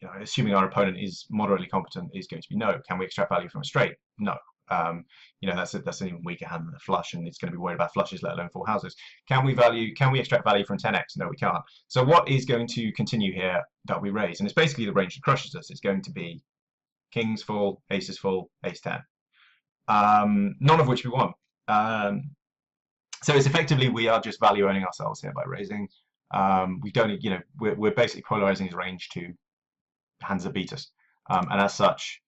you know, assuming our opponent is moderately competent, is going to be no. Can we extract value from a straight? No. You know, that's an even weaker hand than a flush, and it's going to be worried about flushes, let alone full houses. Can we extract value from 10x? No, we can't. So what is going to continue here that we raise? And it's basically the range that crushes us. It's going to be kings full, aces full, ace 10. None of which we want. So it's effectively, we are just value owning ourselves here by raising. We don't, you know, we're basically polarizing his range to hands that beat us. And as such,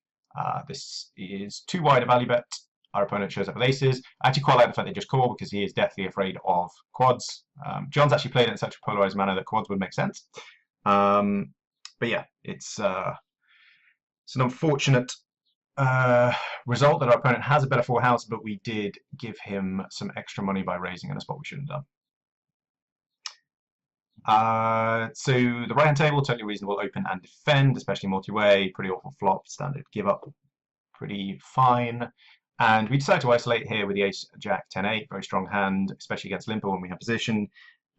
this is too wide a value bet. Our opponent shows up with aces. I actually quite like the fact they just call because he is deathly afraid of quads. John's actually played it in such a polarized manner that quads would make sense. But yeah, it's an unfortunate result that our opponent has a better full house, but we did give him some extra money by raising in a spot we shouldn't have done. So the right-hand table, totally reasonable, open and defend, especially multi-way, pretty awful flop, standard give up, pretty fine. And we decide to isolate here with the ace, jack, 10-8, very strong hand, especially against limper when we have position.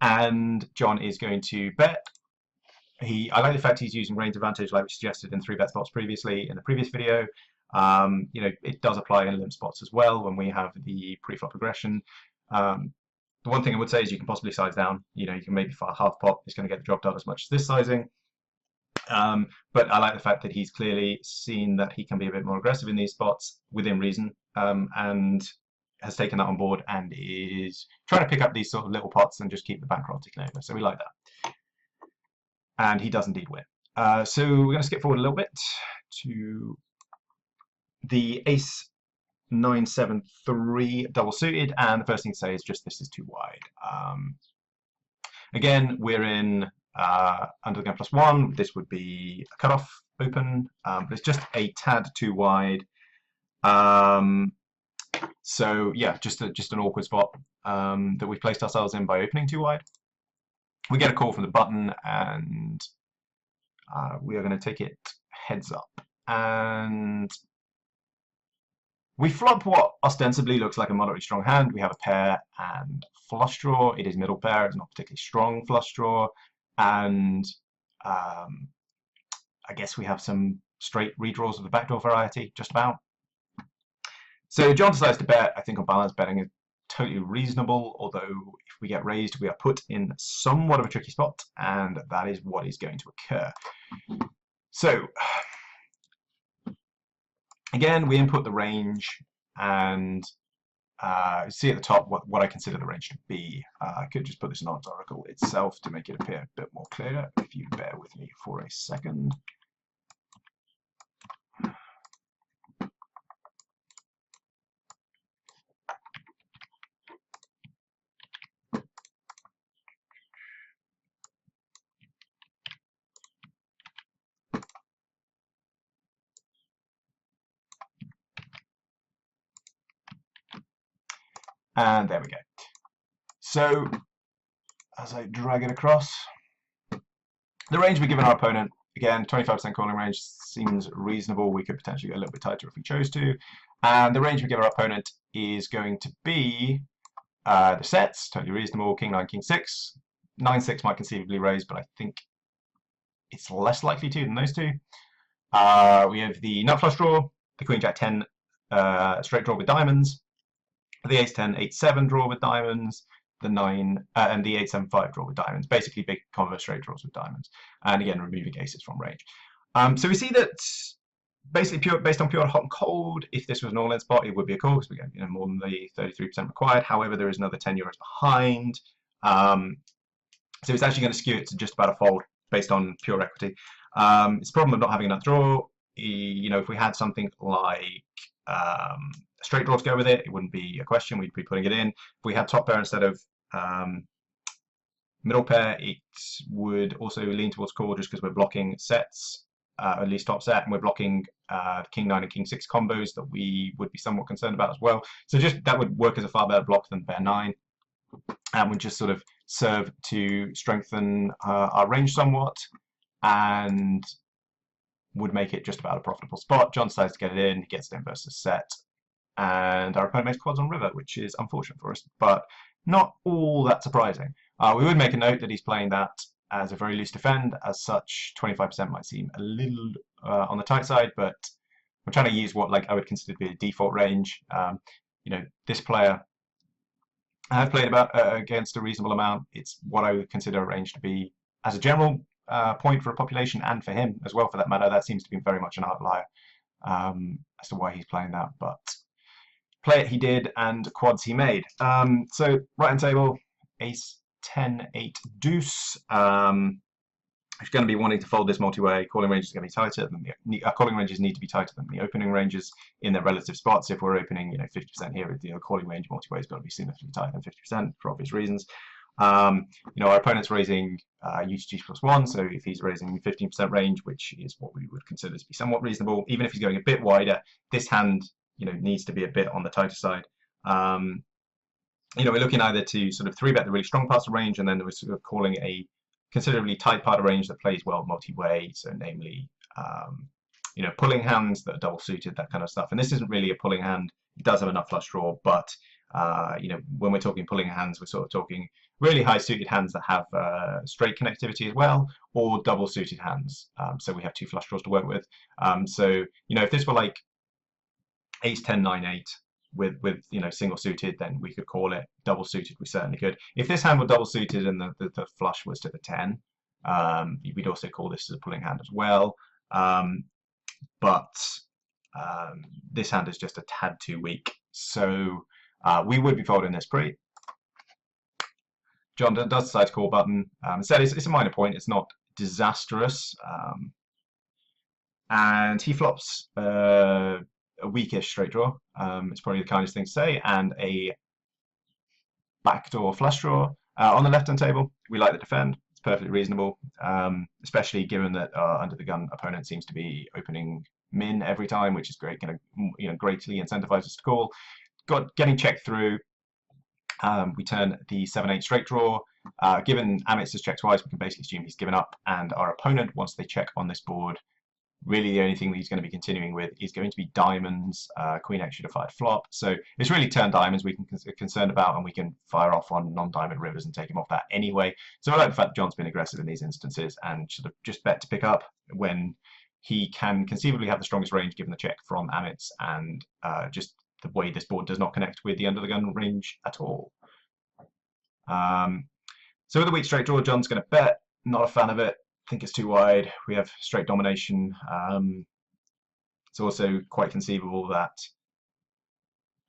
And John is going to bet. I like the fact he's using range advantage like we suggested in 3-bet spots previously in the previous video. You know, it does apply in limp spots as well when we have the pre-flop aggression. The one thing I would say is you can possibly size down. You know, you can maybe half pot. It's going to get the job done as much as this sizing. But I like the fact that he's clearly seen that he can be a bit more aggressive in these spots within reason, and has taken that on board and is trying to pick up these sort of little pots and just keep the bankroll ticking over. So we like that. And he does indeed win. So we're going to skip forward a little bit to the ace 9-7-3 double suited, and the first thing to say is just this is too wide. Again, we're in under the gun +1. This would be a cutoff open, but it's just a tad too wide. So yeah, just an awkward spot that we've placed ourselves in by opening too wide. We get a call from the button, and we are going to take it heads up. And we flop what ostensibly looks like a moderately strong hand. We have a pair and flush draw. It is middle pair. It's not particularly strong flush draw. And I guess we have some straight redraws of the backdoor variety, just about. So John decides to bet. I think on balance, betting is totally reasonable, although if we get raised, we are put in somewhat of a tricky spot, and that is what is going to occur. So again, we input the range, and see at the top what I consider the range to be. I could just put this in Odds Oracle itself to make it appear a bit more clear, if you bear with me for a second. And there we go. So, as I drag it across, the range we've given our opponent, again, 25% calling range seems reasonable. We could potentially go a little bit tighter if we chose to. And the range we give our opponent is going to be the sets, totally reasonable, king 9, king 6. 9-6 might conceivably raise, but I think it's less likely to than those two. We have the nut flush draw, the queen jack 10 straight draw with diamonds, the ace 10 8-7 draw with diamonds, the 9 and the 8-7-5 draw with diamonds. Basically big converse straight draws with diamonds, and again removing aces from range. So we see that basically based on pure hot and cold, if this was an all-in spot, it would be a call because we get more than the 33% required. However, there is another 10 euros behind, so it's actually going to skew it to just about a fold based on pure equity. It's a problem of not having enough draw. You know, if we had something like straight draw to go with it, it wouldn't be a question. We'd be putting it in. If we had top pair instead of Middle pair, it would also lean towards call just because we're blocking sets, at least top set, and we're blocking King 9 and King 6 combos that we would be somewhat concerned about as well. So just that would work as a far better block than pair 9, and would just sort of serve to strengthen our range somewhat, and would make it just about a profitable spot. John decides to get it in, he gets it in versus set, and our opponent makes quads on river, which is unfortunate for us, but not all that surprising. We would make a note that he's playing that as a very loose defend. As such, 25% might seem a little on the tight side, but I'm trying to use what I would consider to be a default range. This player I've played about against a reasonable amount. It's what I would consider a range to be as a general point for a population, and for him as well, for that matter. That seems to be very much an outlier as to why he's playing that, but play it he did, and quads he made. So right hand table, ace 10 8 deuce. He's going to be wanting to fold this multi-way. Calling range is going to be tighter than calling ranges need to be tighter than the opening ranges in their relative spots. If we're opening 50% here, calling range multi-way has got to be significantly tighter than 50% for obvious reasons. Our opponent's raising UTG +1, so if he's raising 15% range, which is what we would consider to be somewhat reasonable, even if he's going a bit wider, this hand needs to be a bit on the tighter side. We're looking either to sort of 3-bet the really strong parts of range, and then we're sort of calling a considerably tight part of range that plays well multi-way, so namely pulling hands that are double suited, that kind of stuff. And this isn't really a pulling hand. It does have enough flush draw, but when we're talking pulling hands, we're sort of talking really high suited hands that have straight connectivity as well, or double suited hands. So we have 2 flush draws to work with. If this were like ace 10 9 8 with single suited, then we could call it. Double suited, we certainly could. If this hand were double suited and the flush was to the 10, we'd also call this as a pulling hand as well. But this hand is just a tad too weak, so we would be folding this pre. John does decide to call button. Instead, it's a minor point. It's not disastrous, and he flops a weakish straight draw. It's probably the kindest thing to say, and a backdoor flush draw. On the left-hand table, we like the defend. It's perfectly reasonable, especially given that under the gun opponent seems to be opening min every time, which is great. Going to greatly incentivize us to call. Getting checked through. We turn the 7-8 straight draw. Given Amit's has checked twice, we can basically assume he's given up, and our opponent, once they check on this board, really the only thing that he's going to be continuing with is going to be diamonds. Queen X should have fired flop, so it's really turn diamonds we can concerned about, and we can fire off on non-diamond rivers and take him off that anyway. So I like the fact that John's been aggressive in these instances and should have just bet to pick up when he can conceivably have the strongest range given the check from Amit's, and just the way this board does not connect with the under the gun range at all. So with a weak straight draw, John's going to bet. Not a fan of it. Think it's too wide. We have straight domination. It's also quite conceivable that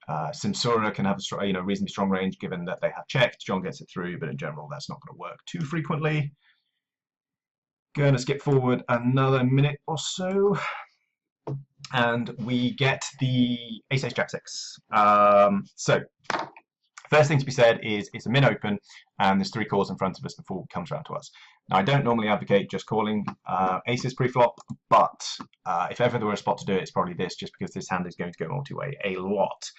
Simsura can have a reasonably strong range given that they have checked. John gets it through, but in general that's not going to work too frequently. Going to skip forward another minute or so, and we get the ace ace jack 6. So first thing to be said is it's a min open, and there's 3 calls in front of us before it comes around to us. Now, I don't normally advocate just calling aces pre-flop, but if ever there were a spot to do it, it's probably this, just because this hand is going to go multi-way a lot.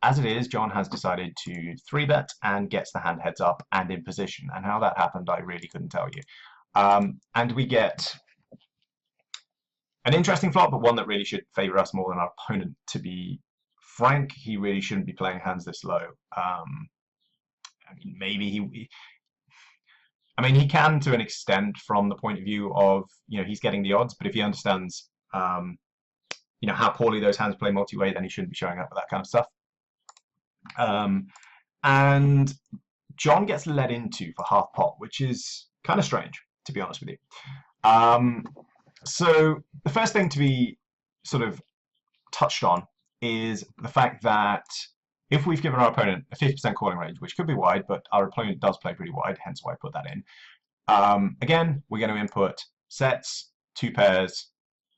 As it is, John has decided to 3-bet and gets the hand heads up and in position, and how that happened I really couldn't tell you. And we get an interesting flop, but one that really should favour us more than our opponent. To be frank, he really shouldn't be playing hands this low. Maybe he can to an extent from the point of view of he's getting the odds, but if he understands how poorly those hands play multi-way, then he shouldn't be showing up with that kind of stuff. And John gets led into for half pot, which is kind of strange, to be honest with you. So the first thing to be sort of touched on is the fact that if we've given our opponent a 50% calling range, which could be wide, but our opponent does play pretty wide, hence why I put that in. Again, we're going to input sets, 2 pairs,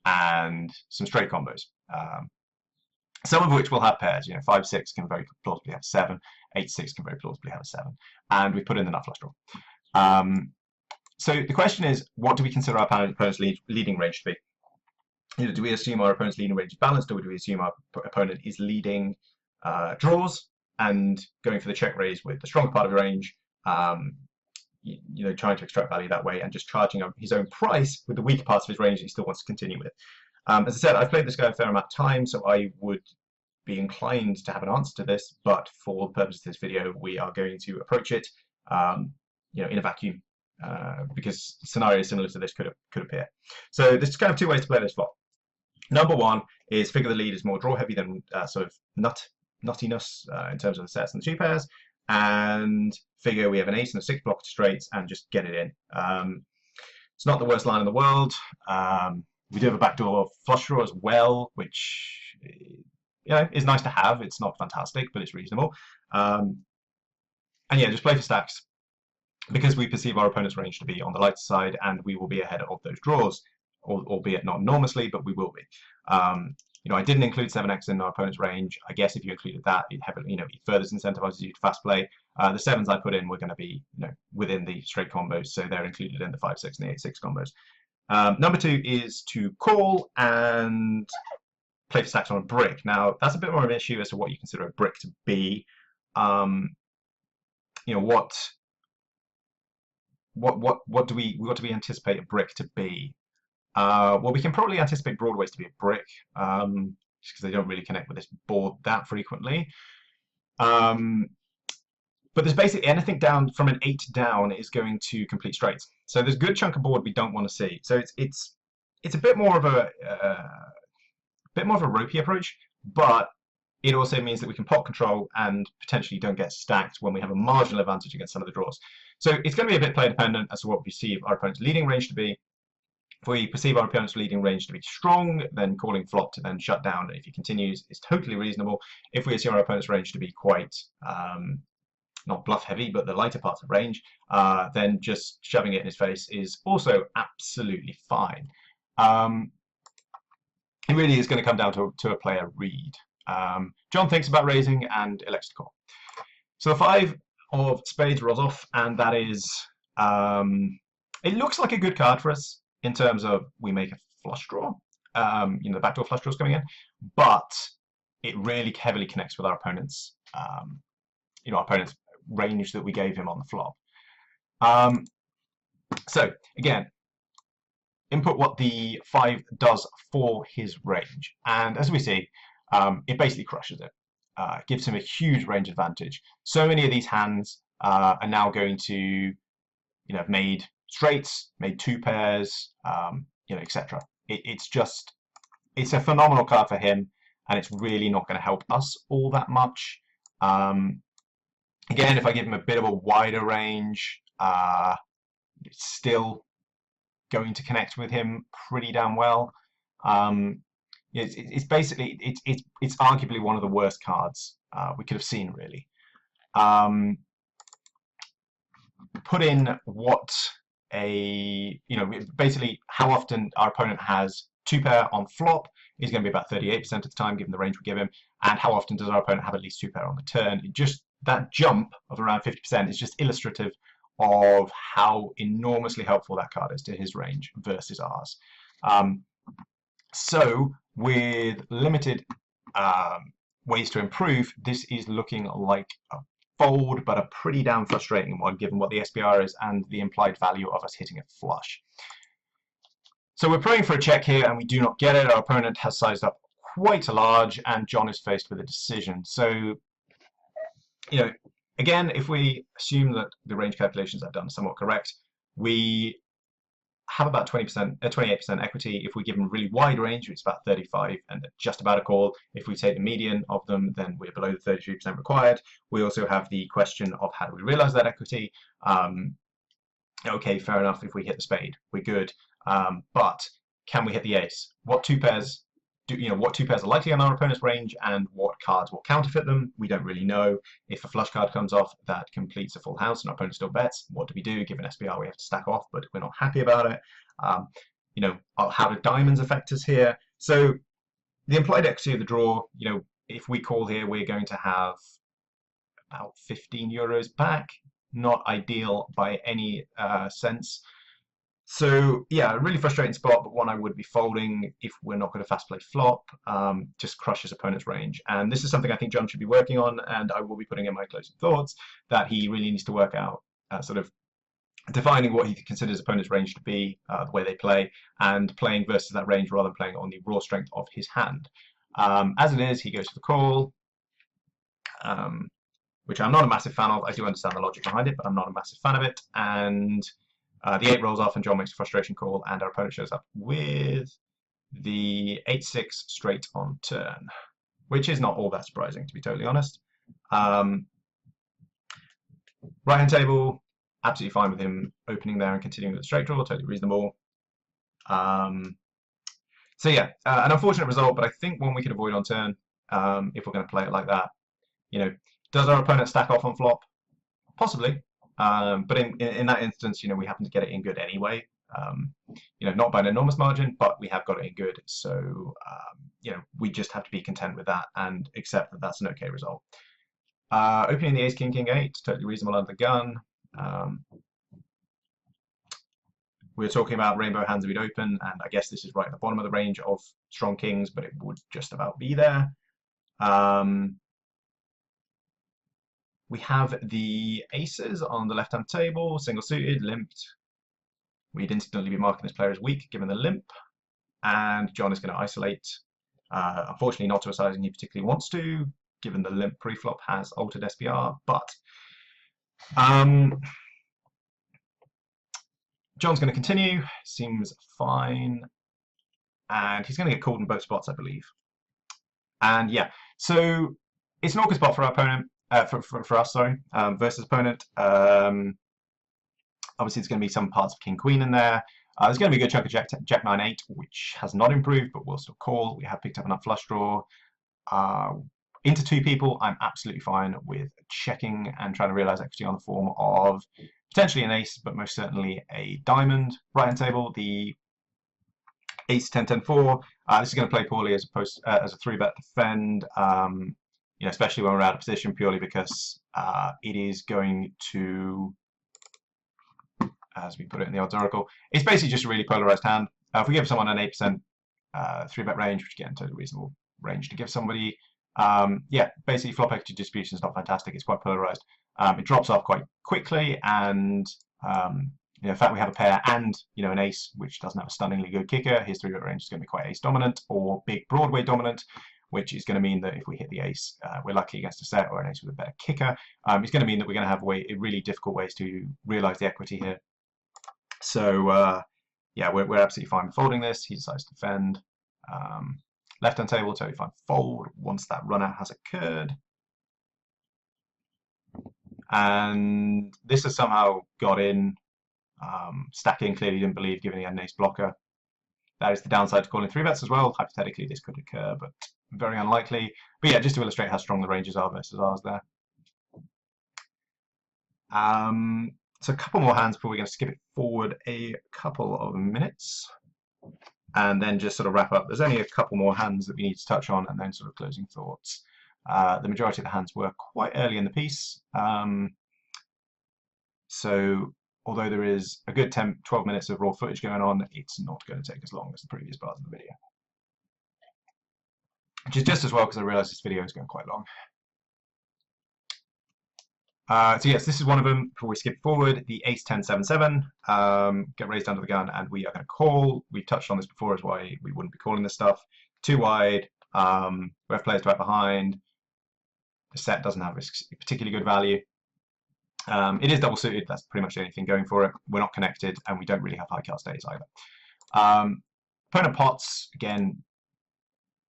and some straight combos. Some of which will have pairs. 5-6 can very plausibly have a 7, 8-6 can very plausibly have a 7, and we put in the nut flush draw. So the question is, what do we consider our opponent's leading range to be? Do we assume our opponent's leading range is balanced, or do we assume our opponent is leading draws and going for the check raise with the stronger part of the range, trying to extract value that way, and just charging up his own price with the weaker parts of his range that he still wants to continue with? As I said, I've played this guy a fair amount of time, so I would be inclined to have an answer to this, but for the purpose of this video, we are going to approach it in a vacuum, because scenarios similar to this could appear. So there's kind of two ways to play this flop. Number one is figure the lead is more draw heavy than sort of nuttiness in terms of the sets and the two pairs, and figure we have an ace and a 6 block to straights and just get it in. It's not the worst line in the world. We do have a backdoor flush draw as well, which is nice to have. It's not fantastic, but it's reasonable. And yeah, just play for stacks, because we perceive our opponent's range to be on the lighter side, and we will be ahead of those draws, albeit not enormously, but we will be. I didn't include 7x in our opponent's range. I guess if you included that, it further incentivizes you to fast play. The 7s I put in were going to be within the straight combos, so they're included in the 5-6 and the 8-6 combos. Number 2 is to call and play for stacks on a brick. Now, that's a bit more of an issue as to what you consider a brick to be. What do we anticipate a brick to be? Well, we can probably anticipate broadways to be a brick, just because they don't really connect with this board that frequently. But there's basically anything down from an 8 down is going to complete straights. So there's a good chunk of board we don't want to see. So it's a bit more of a ropey approach, but it also means that we can pop control and potentially don't get stacked when we have a marginal advantage against some of the draws. So it's going to be a bit player dependent as to what we perceive our opponent's leading range to be. If we perceive our opponent's leading range to be strong, then calling flop to then shut down if he continues is totally reasonable. If we assume our opponent's range to be quite, not bluff heavy, but the lighter part of the range, then just shoving it in his face is also absolutely fine. It really is going to come down to a player read. John thinks about raising and elects to call. So the 5 of spades rolls off, and that is, it looks like a good card for us in terms of we make a flush draw. The backdoor flush draw is coming in, but it really heavily connects with our opponent's, our opponent's range that we gave him on the flop. So again, input what the 5 does for his range, and as we see, it basically crushes it. Gives him a huge range advantage. So many of these hands are now going to, have made straights, made 2 pairs, etc. It's a phenomenal card for him, and it's really not going to help us all that much. Again, if I give him a bit of a wider range, it's still going to connect with him pretty damn well. It's basically it's arguably one of the worst cards we could have seen, really. Put in what basically how often our opponent has 2 pair on flop is going to be about 38% of the time, given the range we give him, and how often does our opponent have at least 2 pair on the turn. That jump of around 50% is just illustrative of how enormously helpful that card is to his range versus ours. So with limited ways to improve, this is looking like a fold, but a pretty damn frustrating one given what the SPR is and the implied value of us hitting a flush. So we're praying for a check here, and we do not get it. Our opponent has sized up quite large, and John is faced with a decision. So, again, if we assume that the range calculations I've done are somewhat correct, we have about 28% equity. If we give them a really wide range, it's about 35 and just about a call. If we take the median of them, then we're below the 33% required. We also have the question of how do we realize that equity. Okay, fair enough. If we hit the spade, we're good. But can we hit the ace? What 2 pairs what 2 pairs are likely on our opponent's range, and what cards will counterfeit them? We don't really know. If a flush card comes off that completes a full house and our opponent still bets, what do we do? Given SPR, we have to stack off, but we're not happy about it. How do diamonds affect us here? So the implied equity of the draw, if we call here, we're going to have about 15 euros back. Not ideal by any sense. So yeah, a really frustrating spot, but one I would be folding if we're not going to fast play flop. Just crushes opponent's range, and this is something I think John should be working on, and I will be putting in my closing thoughts that he really needs to work out, sort of defining what he considers opponent's range to be, the way they play, and playing versus that range rather than playing on the raw strength of his hand. As it is, he goes for the call, which I'm not a massive fan of. I do understand the logic behind it, but I'm not a massive fan of it. And the 8 rolls off, and John makes a frustration call, and our opponent shows up with the 8-6 straight on turn, which is not all that surprising, to be totally honest. Right-hand table, absolutely fine with him opening there and continuing with the straight draw, totally reasonable. So yeah, an unfortunate result, but I think one we could avoid on turn if we're going to play it like that. You know, does our opponent stack off on flop? Possibly, but in that instance, you know, we happen to get it in good anyway. You know, not by an enormous margin, but we have got it in good. So you know, we just have to be content with that and accept that that's an okay result. Opening the ace, king, king, 8, totally reasonable under the gun. We were talking about rainbow hands we'd open, and I guess this is right at the bottom of the range of strong kings, but it would just about be there. We have the aces on the left-hand table, single suited, limped. We'd instantly be marking this player as weak given the limp, and John is going to isolate. Unfortunately, not to a sizing he particularly wants to, given the limp pre-flop has altered SPR, but John's going to continue, seems fine, and he's going to get called in both spots, I believe. And yeah, so it's an awkward spot for our opponent, for us, sorry, versus opponent. Obviously, there's going to be some parts of king queen in there. There's going to be a good chunk of jack 9 8, which has not improved, but we'll still call. We have picked up enough flush draw. Into 2 people, I'm absolutely fine with checking and trying to realize equity on the form of potentially an ace, but most certainly a diamond. Right-hand table, the ace 10 10 4. This is going to play poorly as opposed as a 3-bet defend. You know, especially when we're out of position, purely because it is going to, as we put it in the odds oracle, it's basically just a really polarized hand. If we give someone an 8% 3-bet range, which again, totally reasonable range to give somebody, yeah, basically flop equity distribution is not fantastic. It's quite polarized. It drops off quite quickly, and you know, in fact, we have a pair and, you know, an ace which doesn't have a stunningly good kicker. His 3-bet range is going to be quite ace dominant or big Broadway dominant, which is going to mean that if we hit the ace, we're lucky against a set or an ace with a better kicker. It's going to mean that we're going to have really difficult ways to realize the equity here. So yeah, we're absolutely fine with folding this. He decides to defend. Left-hand table, totally fine fold once that run out has occurred. And this has somehow got in. Stacking clearly didn't believe, given he had an ace blocker. That is the downside to calling 3-bets as well. Hypothetically, this could occur, but very unlikely. But yeah, just to illustrate how strong the ranges are versus ours there. So a couple more hands before we're going to skip it forward a couple of minutes. And then just sort of wrap up. There's only a couple more hands that we need to touch on, and then sort of closing thoughts. The majority of the hands were quite early in the piece. So although there is a good 12 minutes of raw footage going on, it's not going to take as long as the previous parts of the video. Which is just as well, because I realise this video is going quite long. So yes, this is one of them. Before we skip forward, the ace 10 7 7, get raised under the gun, and we are going to call. We've touched on this before, is why we wouldn't be calling this stuff. Too wide. We have players to back behind. The set doesn't have a particularly good value. It is double suited. That's pretty much the only thing going for it. We're not connected, and we don't really have high cast days either. Opponent pots, again,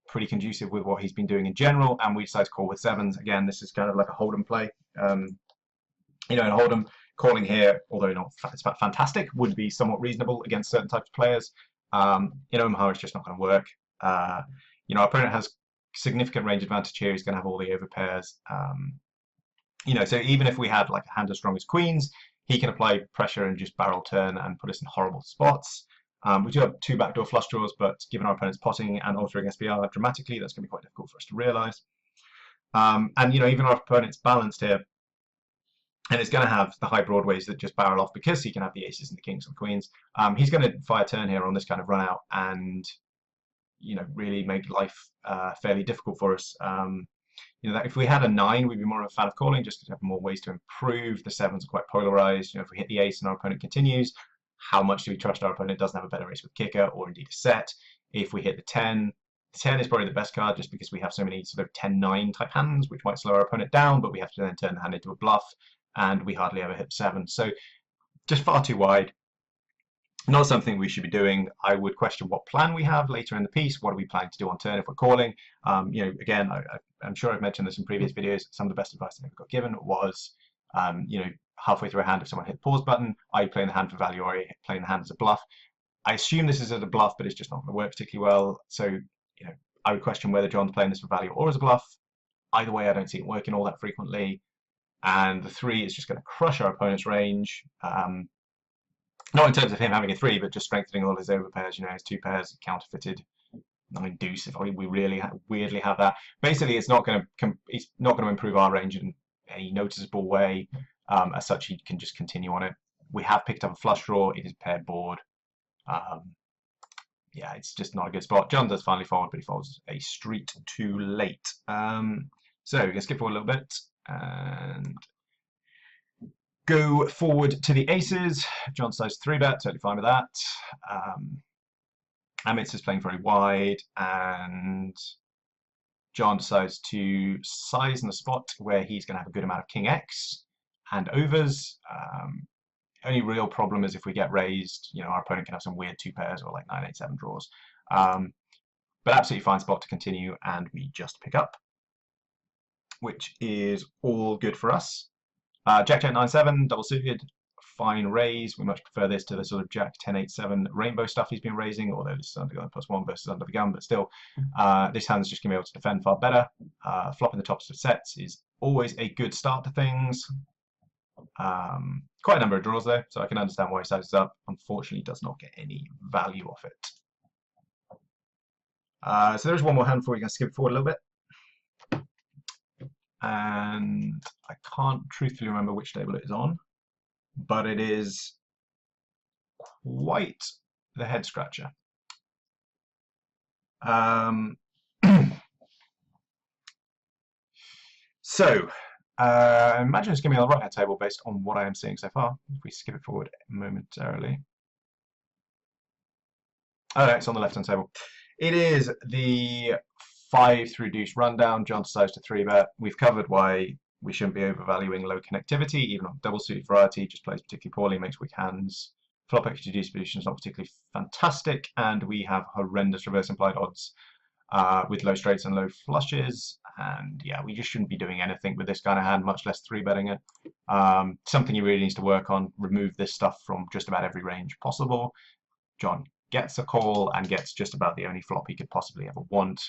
pretty conducive with what he's been doing in general, and we decide to call with 7s. Again, this is kind of like a hold'em play. You know, in hold'em, calling here, although not fantastic, would be somewhat reasonable against certain types of players. In Omaha, it's just not going to work. You know, our opponent has significant range advantage here. He's going to have all the overpairs. You know, so even if we had like a hand as strong as queens, he can apply pressure and just barrel turn and put us in horrible spots. We do have 2 backdoor flush draws, but given our opponent's potting and altering SPR dramatically, that's going to be quite difficult for us to realise. And you know, even our opponent's balanced here, and it's going to have the high broadways that just barrel off because he can have the aces and the kings and queens. He's going to fire turn here on this kind of run out and, you know, really make life fairly difficult for us. You know, that if we had a 9, we'd be more of a fan of calling just because we have more ways to improve. The 7s are quite polarized. You know, if we hit the ace and our opponent continues, how much do we trust our opponent doesn't have a better ace with kicker or indeed a set? If we hit the 10 is probably the best card just because we have so many sort of 10-9 type hands, which might slow our opponent down, but we have to then turn the hand into a bluff, and we hardly ever hit 7. So just far too wide. Not something we should be doing. I would question what plan we have later in the piece. What are we planning to do on turn if we're calling? You know, again, I'm sure I've mentioned this in previous videos. Some of the best advice I ever got given was, you know, halfway through a hand, if someone hit the pause button, are you playing the hand for value or are you playing the hand as a bluff? I assume this is as a bluff, but it's just not going to work particularly well. So, you know, I would question whether John's playing this for value or as a bluff. Either way, I don't see it working all that frequently. And the 3 is just going to crush our opponent's range. Not in terms of him having a 3, but just strengthening all his overpairs. You know, his 2 pairs counterfeited 9 deuce. If we really weirdly have that, basically, it's not going to improve our range in any noticeable way. As such, he can just continue on it. We have picked up a flush draw. It is paired board. Yeah, it's just not a good spot. John does finally fold, but he folds a street too late. So we're gonna skip forward a little bit and go forward to the aces. John decides 3-bet, totally fine with that. Amitz is playing very wide, and John decides to size in the spot where he's going to have a good amount of King X and overs. Only real problem is if we get raised, you know, our opponent can have some weird 2 pairs or like 9-8-7 draws. But absolutely fine spot to continue, and we just pick up, which is all good for us. Jack 9-7, double suited, fine raise. We much prefer this to the sort of Jack 10-8-7 rainbow stuff he's been raising, although this is under gun +1 versus under the gun, but still, this hand's just going to be able to defend far better. Flopping the tops of sets is always a good start to things. Quite a number of draws though, so I can understand why he sizes up. Unfortunately, does not get any value off it. So there's one more hand before we can skip forward a little bit. And I can't truthfully remember which table it is on, but it is quite the head scratcher. So I imagine it's going to be on the right-hand table based on what I am seeing so far. If we skip it forward momentarily. Oh, no, it's on the left-hand table. It is the 5 through deuce rundown. John decides to 3-bet. We've covered why we shouldn't be overvaluing low connectivity, even on double suited variety. Just plays particularly poorly, makes weak hands. Flop equity distribution is not particularly fantastic, and we have horrendous reverse implied odds with low straights and low flushes. And yeah, we just shouldn't be doing anything with this kind of hand, much less 3-betting it. Something he really needs to work on. Remove this stuff from just about every range possible. John gets a call and gets just about the only flop he could possibly ever want.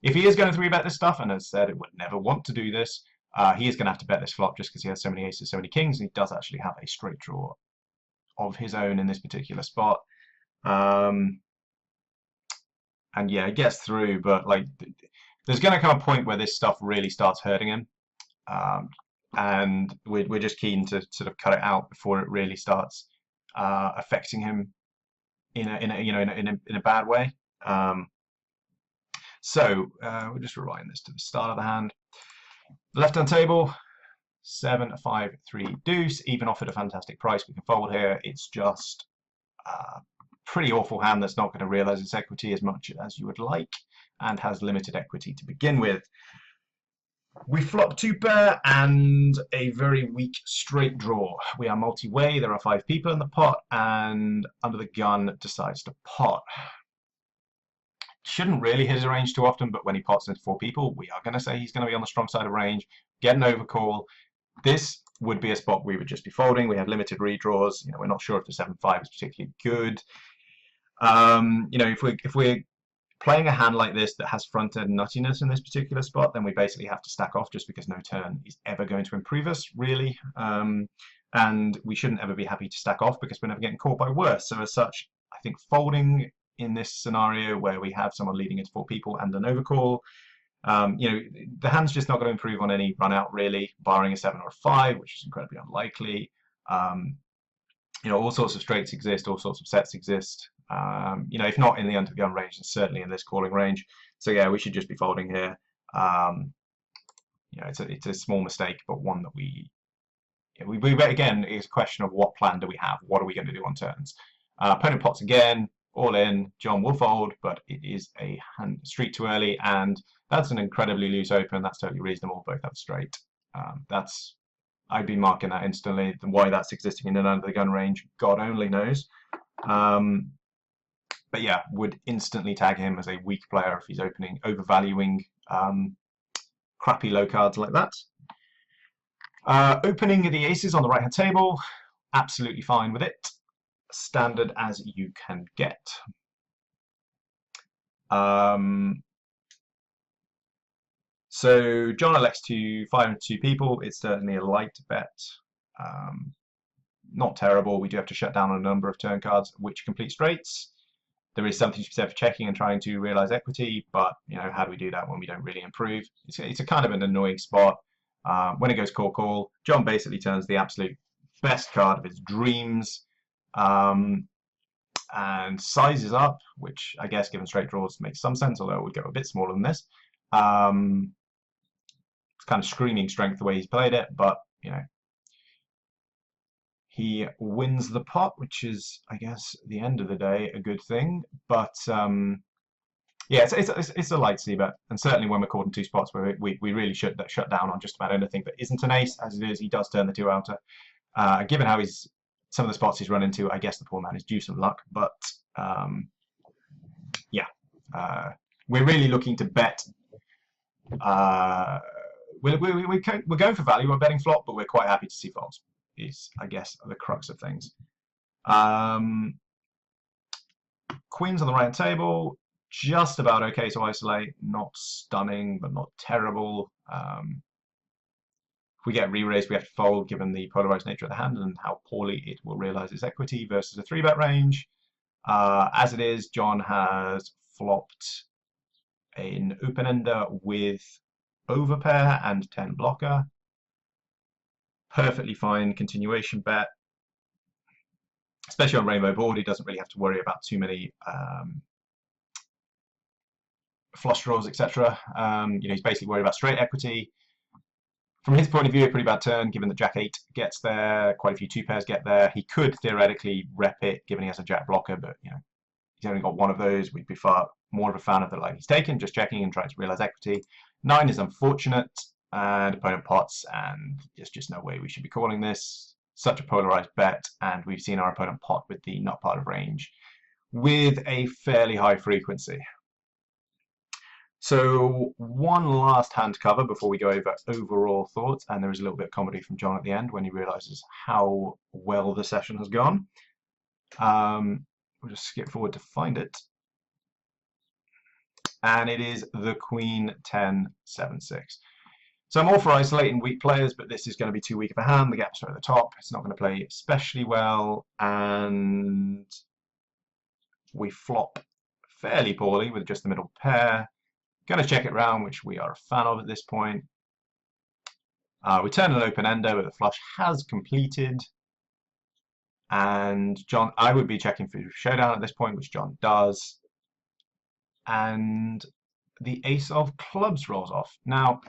If he is going to 3-bet this stuff, and as said, it would never want to do this, he is going to have to bet this flop just because he has so many aces, so many kings, and he does actually have a straight draw of his own in this particular spot. And yeah, it gets through, but like, there's going to come a point where this stuff really starts hurting him, and we're just keen to sort of cut it out before it really starts affecting him in a bad way. So we'll just rewind this to the start of the hand. The left-hand table, 7, 5, 3 deuce. Even offered a fantastic price. We can fold here. It's just a pretty awful hand that's not going to realize its equity as much as you would like, and has limited equity to begin with. We flop 2-pair and a very weak straight draw. We are multi-way. There are 5 people in the pot, and under the gun decides to pot. Shouldn't really hit his range too often, but when he pots into 4 people, we are going to say he's going to be on the strong side of range, get an overcall. This would be a spot we would just be folding. We have limited redraws. You know, we're not sure if the 7-5 is particularly good. You know, if we're playing a hand like this that has front-end nuttiness in this particular spot, then we basically have to stack off just because no turn is ever going to improve us, really. And we shouldn't ever be happy to stack off because we're never getting caught by worse. So as such, I think folding in this scenario where we have someone leading into 4 people and an overcall You know, the hand's just not going to improve on any run out really, barring a 7 or a 5, which is incredibly unlikely. You know, all sorts of straights exist, all sorts of sets exist. You know, if not in the under the gun range, then certainly in this calling range. So yeah, we should just be folding here. You know, it's a small mistake, but one that we again, it's a question of what plan do we have? What are we going to do on turns? Opponent pots again, all in. John will fold, but it is a street too early, and that's an incredibly loose open. That's totally reasonable. Both have straight. I'd be marking that instantly. Why that's existing in an under the gun range, God only knows. But yeah, would instantly tag him as a weak player if he's overvaluing crappy low cards like that. Opening the aces on the right hand table, absolutely fine with it. Standard as you can get. So John elects to 5 and 2 people. It's certainly a light bet. Not terrible. We do have to shut down a number of turn cards which complete straights. There is something to be said for checking and trying to realize equity, but you know, how do we do that when we don't really improve? It's a kind of an annoying spot. When it goes call, John basically turns the absolute best card of his dreams and sizes up, which I guess given straight draws makes some sense, although it would go a bit smaller than this. It's kind of screaming strength the way he's played it, but you know, he wins the pot, which is, I guess, at the end of the day, a good thing. But yeah, it's a light C bet, and certainly when we're caught in 2 spots where we really should shut down on just about anything that isn't an ace, as it is, he does turn the 2 outer. Given how some of the spots he's run into, I guess the poor man is due some luck. But yeah, we're really looking to bet. We're going for value. We're betting flop, but we're quite happy to see folds. Is, I guess, the crux of things. Queens on the right table, just about okay to isolate. Not stunning, but not terrible. If we get re-raised, we have to fold, given the polarized nature of the hand and how poorly it will realize its equity versus a 3-bet range. As it is, John has flopped an open-ender with overpair and 10 blocker. Perfectly fine continuation bet, especially on rainbow board. He doesn't really have to worry about too many flush draws, etc. You know, he's basically worried about straight equity. From his point of view, a pretty bad turn, given that Jack 8 gets there, quite a few 2 pairs get there. He could theoretically rep it, given he has a Jack blocker, but you know, he's only got one of those. We'd be far more of a fan of the line he's taken, just checking and trying to realize equity. 9 is unfortunate. And opponent pots, and there's just no way we should be calling this. Such a polarized bet, and we've seen our opponent pot with the not part of range with a fairly high frequency. So one last hand cover before we go over overall thoughts, and there is a little bit of comedy from John at the end when he realizes how well the session has gone. We'll just skip forward to find it. And it is the Queen 10 7-6. So I'm all for isolating weak players, but this is going to be too weak of a hand. The gaps are at the top. It's not going to play especially well, and we flop fairly poorly with just the middle pair. Going to check it round, which we are a fan of at this point. We turn an open-ender, but the flush has completed. And John, I would be checking for showdown at this point, which John does. And the ace of clubs rolls off. Now,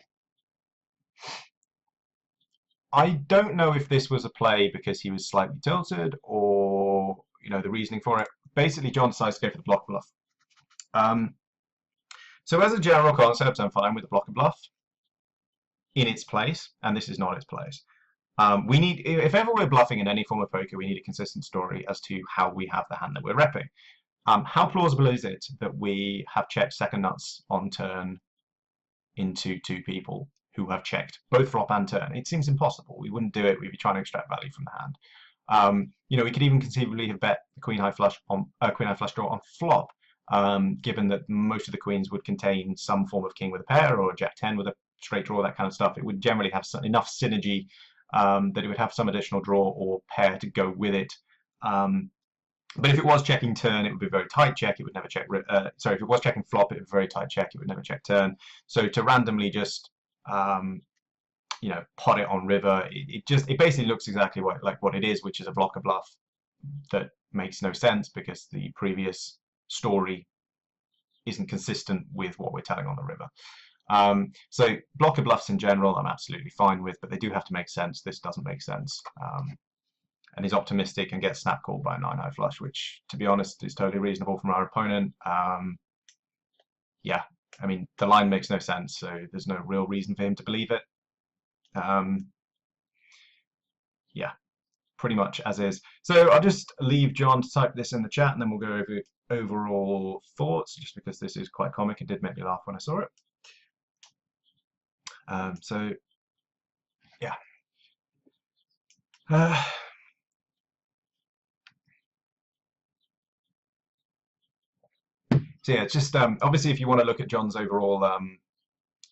I don't know if this was a play because he was slightly tilted or, you know, the reasoning for it. Basically, John decides to go for the block bluff. So as a general concept, I'm fine with the block and bluff in its place, and this is not its place. We need, if ever we're bluffing in any form of poker, we need a consistent story as to how we have the hand that we're repping. How plausible is it that we have checked second nuts on turn into 2 people who have checked both flop and turn? It seems impossible. We wouldn't do it. We'd be trying to extract value from the hand. You know, we could even conceivably have bet the queen high flush on queen high flush draw on flop, given that most of the queens would contain some form of king with a pair or Jack 10 with a straight draw, that kind of stuff. It would generally have enough synergy that it would have some additional draw or pair to go with it. But if it was checking turn, it would be a very tight check. It would never check. Sorry, if it was checking flop, it would be a very tight check. It would never check turn. So to randomly just pot it on river, it basically looks exactly like what it is, which is a blocker bluff that makes no sense because the previous story isn't consistent with what we're telling on the river. So blocker bluffs in general, I'm absolutely fine with, but they do have to make sense. This doesn't make sense. And he's optimistic and gets snap called by a 9-high flush, which, to be honest, is totally reasonable from our opponent. Yeah, I mean, the line makes no sense, so there's no real reason for him to believe it. Yeah, pretty much as is. So I'll just leave John to type this in the chat, and then we'll go over overall thoughts, just because this is quite comic. It did make me laugh when I saw it. So, yeah. So yeah, it's just obviously if you want to look at John's overall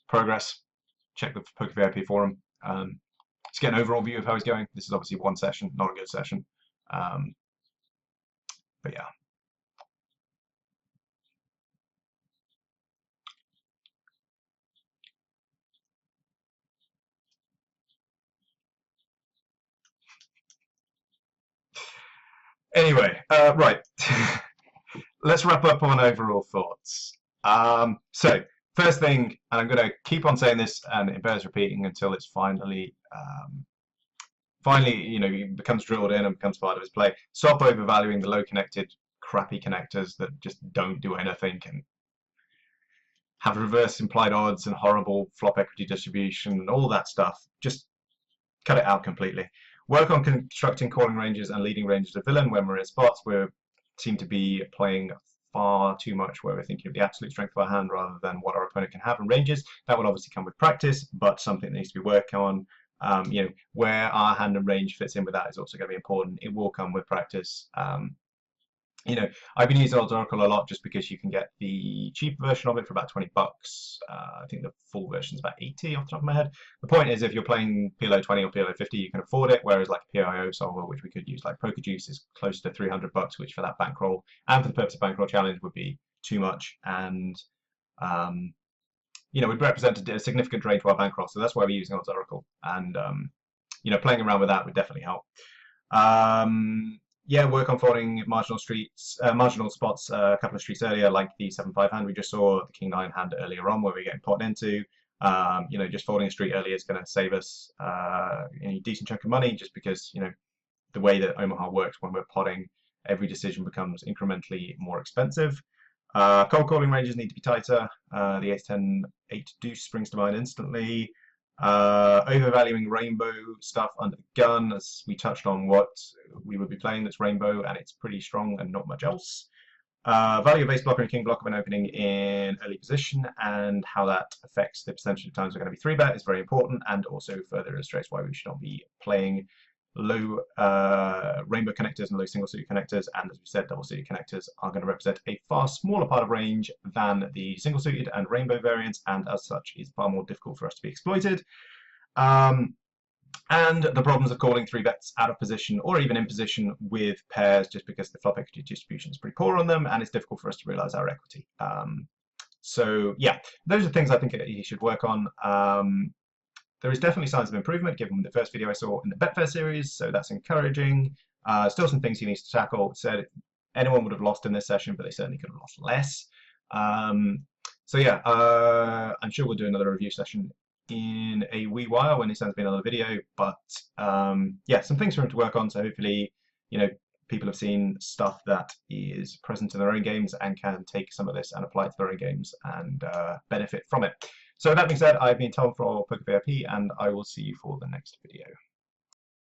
progress, check the PokerVIP forum. Just get an overall view of how he's going. This is obviously one session, not a good session. But yeah. Anyway, right. Let's wrap up on overall thoughts. So first thing, and I'm going to keep on saying this, and it bears repeating until it's finally, becomes drilled in and becomes part of his play. Stop overvaluing the low connected, crappy connectors that just don't do anything and have reverse implied odds and horrible flop equity distribution and all that stuff. Just cut it out completely. Work on constructing calling ranges and leading ranges of villain when we're in spots where we seem to be playing far too much where we're thinking of the absolute strength of our hand rather than what our opponent can have in ranges. That will obviously come with practice, but something that needs to be worked on. Where our hand and range fits in with that is also going to be important. It will come with practice. I've been using Old Oracle a lot just because you can get the cheap version of it for about 20 bucks. I think the full version is about 80 off the top of my head. The point is, if you're playing PLO 20 or PLO 50, you can afford it, whereas like a PIO solver, which we could use like Poker Juice, is close to 300 bucks, which for that bankroll and for the purpose of bankroll challenge would be too much. And would represent a significant drain to our bankroll. So that's why we're using Old Oracle. And playing around with that would definitely help. Yeah, work on folding marginal spots a couple of streets earlier, like the 7-5 hand we just saw, the King 9 hand earlier on, where we're getting potted into. Just folding a street earlier is going to save us a decent chunk of money, just because the way that Omaha works when we're potting, every decision becomes incrementally more expensive. Cold calling ranges need to be tighter. The Ace-10 8 deuce springs to mind instantly. Overvaluing rainbow stuff under the gun, as we touched on what we would be playing that's rainbow, and it's pretty strong and not much else. Value of ace blocker and king blocker when opening in early position, and how that affects the percentage of times we're going to be 3-bet is very important, and also further illustrates why we should not be playing low rainbow connectors and low single suited connectors. And as we said, double suited connectors are going to represent a far smaller part of range than the single suited and rainbow variants, and as such is far more difficult for us to be exploited. And the problems of calling 3-bets out of position or even in position with pairs, just because the flop equity distribution is pretty poor on them and it's difficult for us to realize our equity. So yeah, those are things I think he should work on. There is definitely signs of improvement given the first video I saw in the Betfair series, so that's encouraging. Still some things he needs to tackle. Said anyone would have lost in this session, but they certainly could have lost less. So yeah, I'm sure we'll do another review session in a wee while when he sends me another video. But yeah, some things for him to work on. So hopefully, people have seen stuff that is present in their own games and can take some of this and apply it to their own games and benefit from it. So that being said, I've been Tom for PokerVIP, and I will see you for the next video.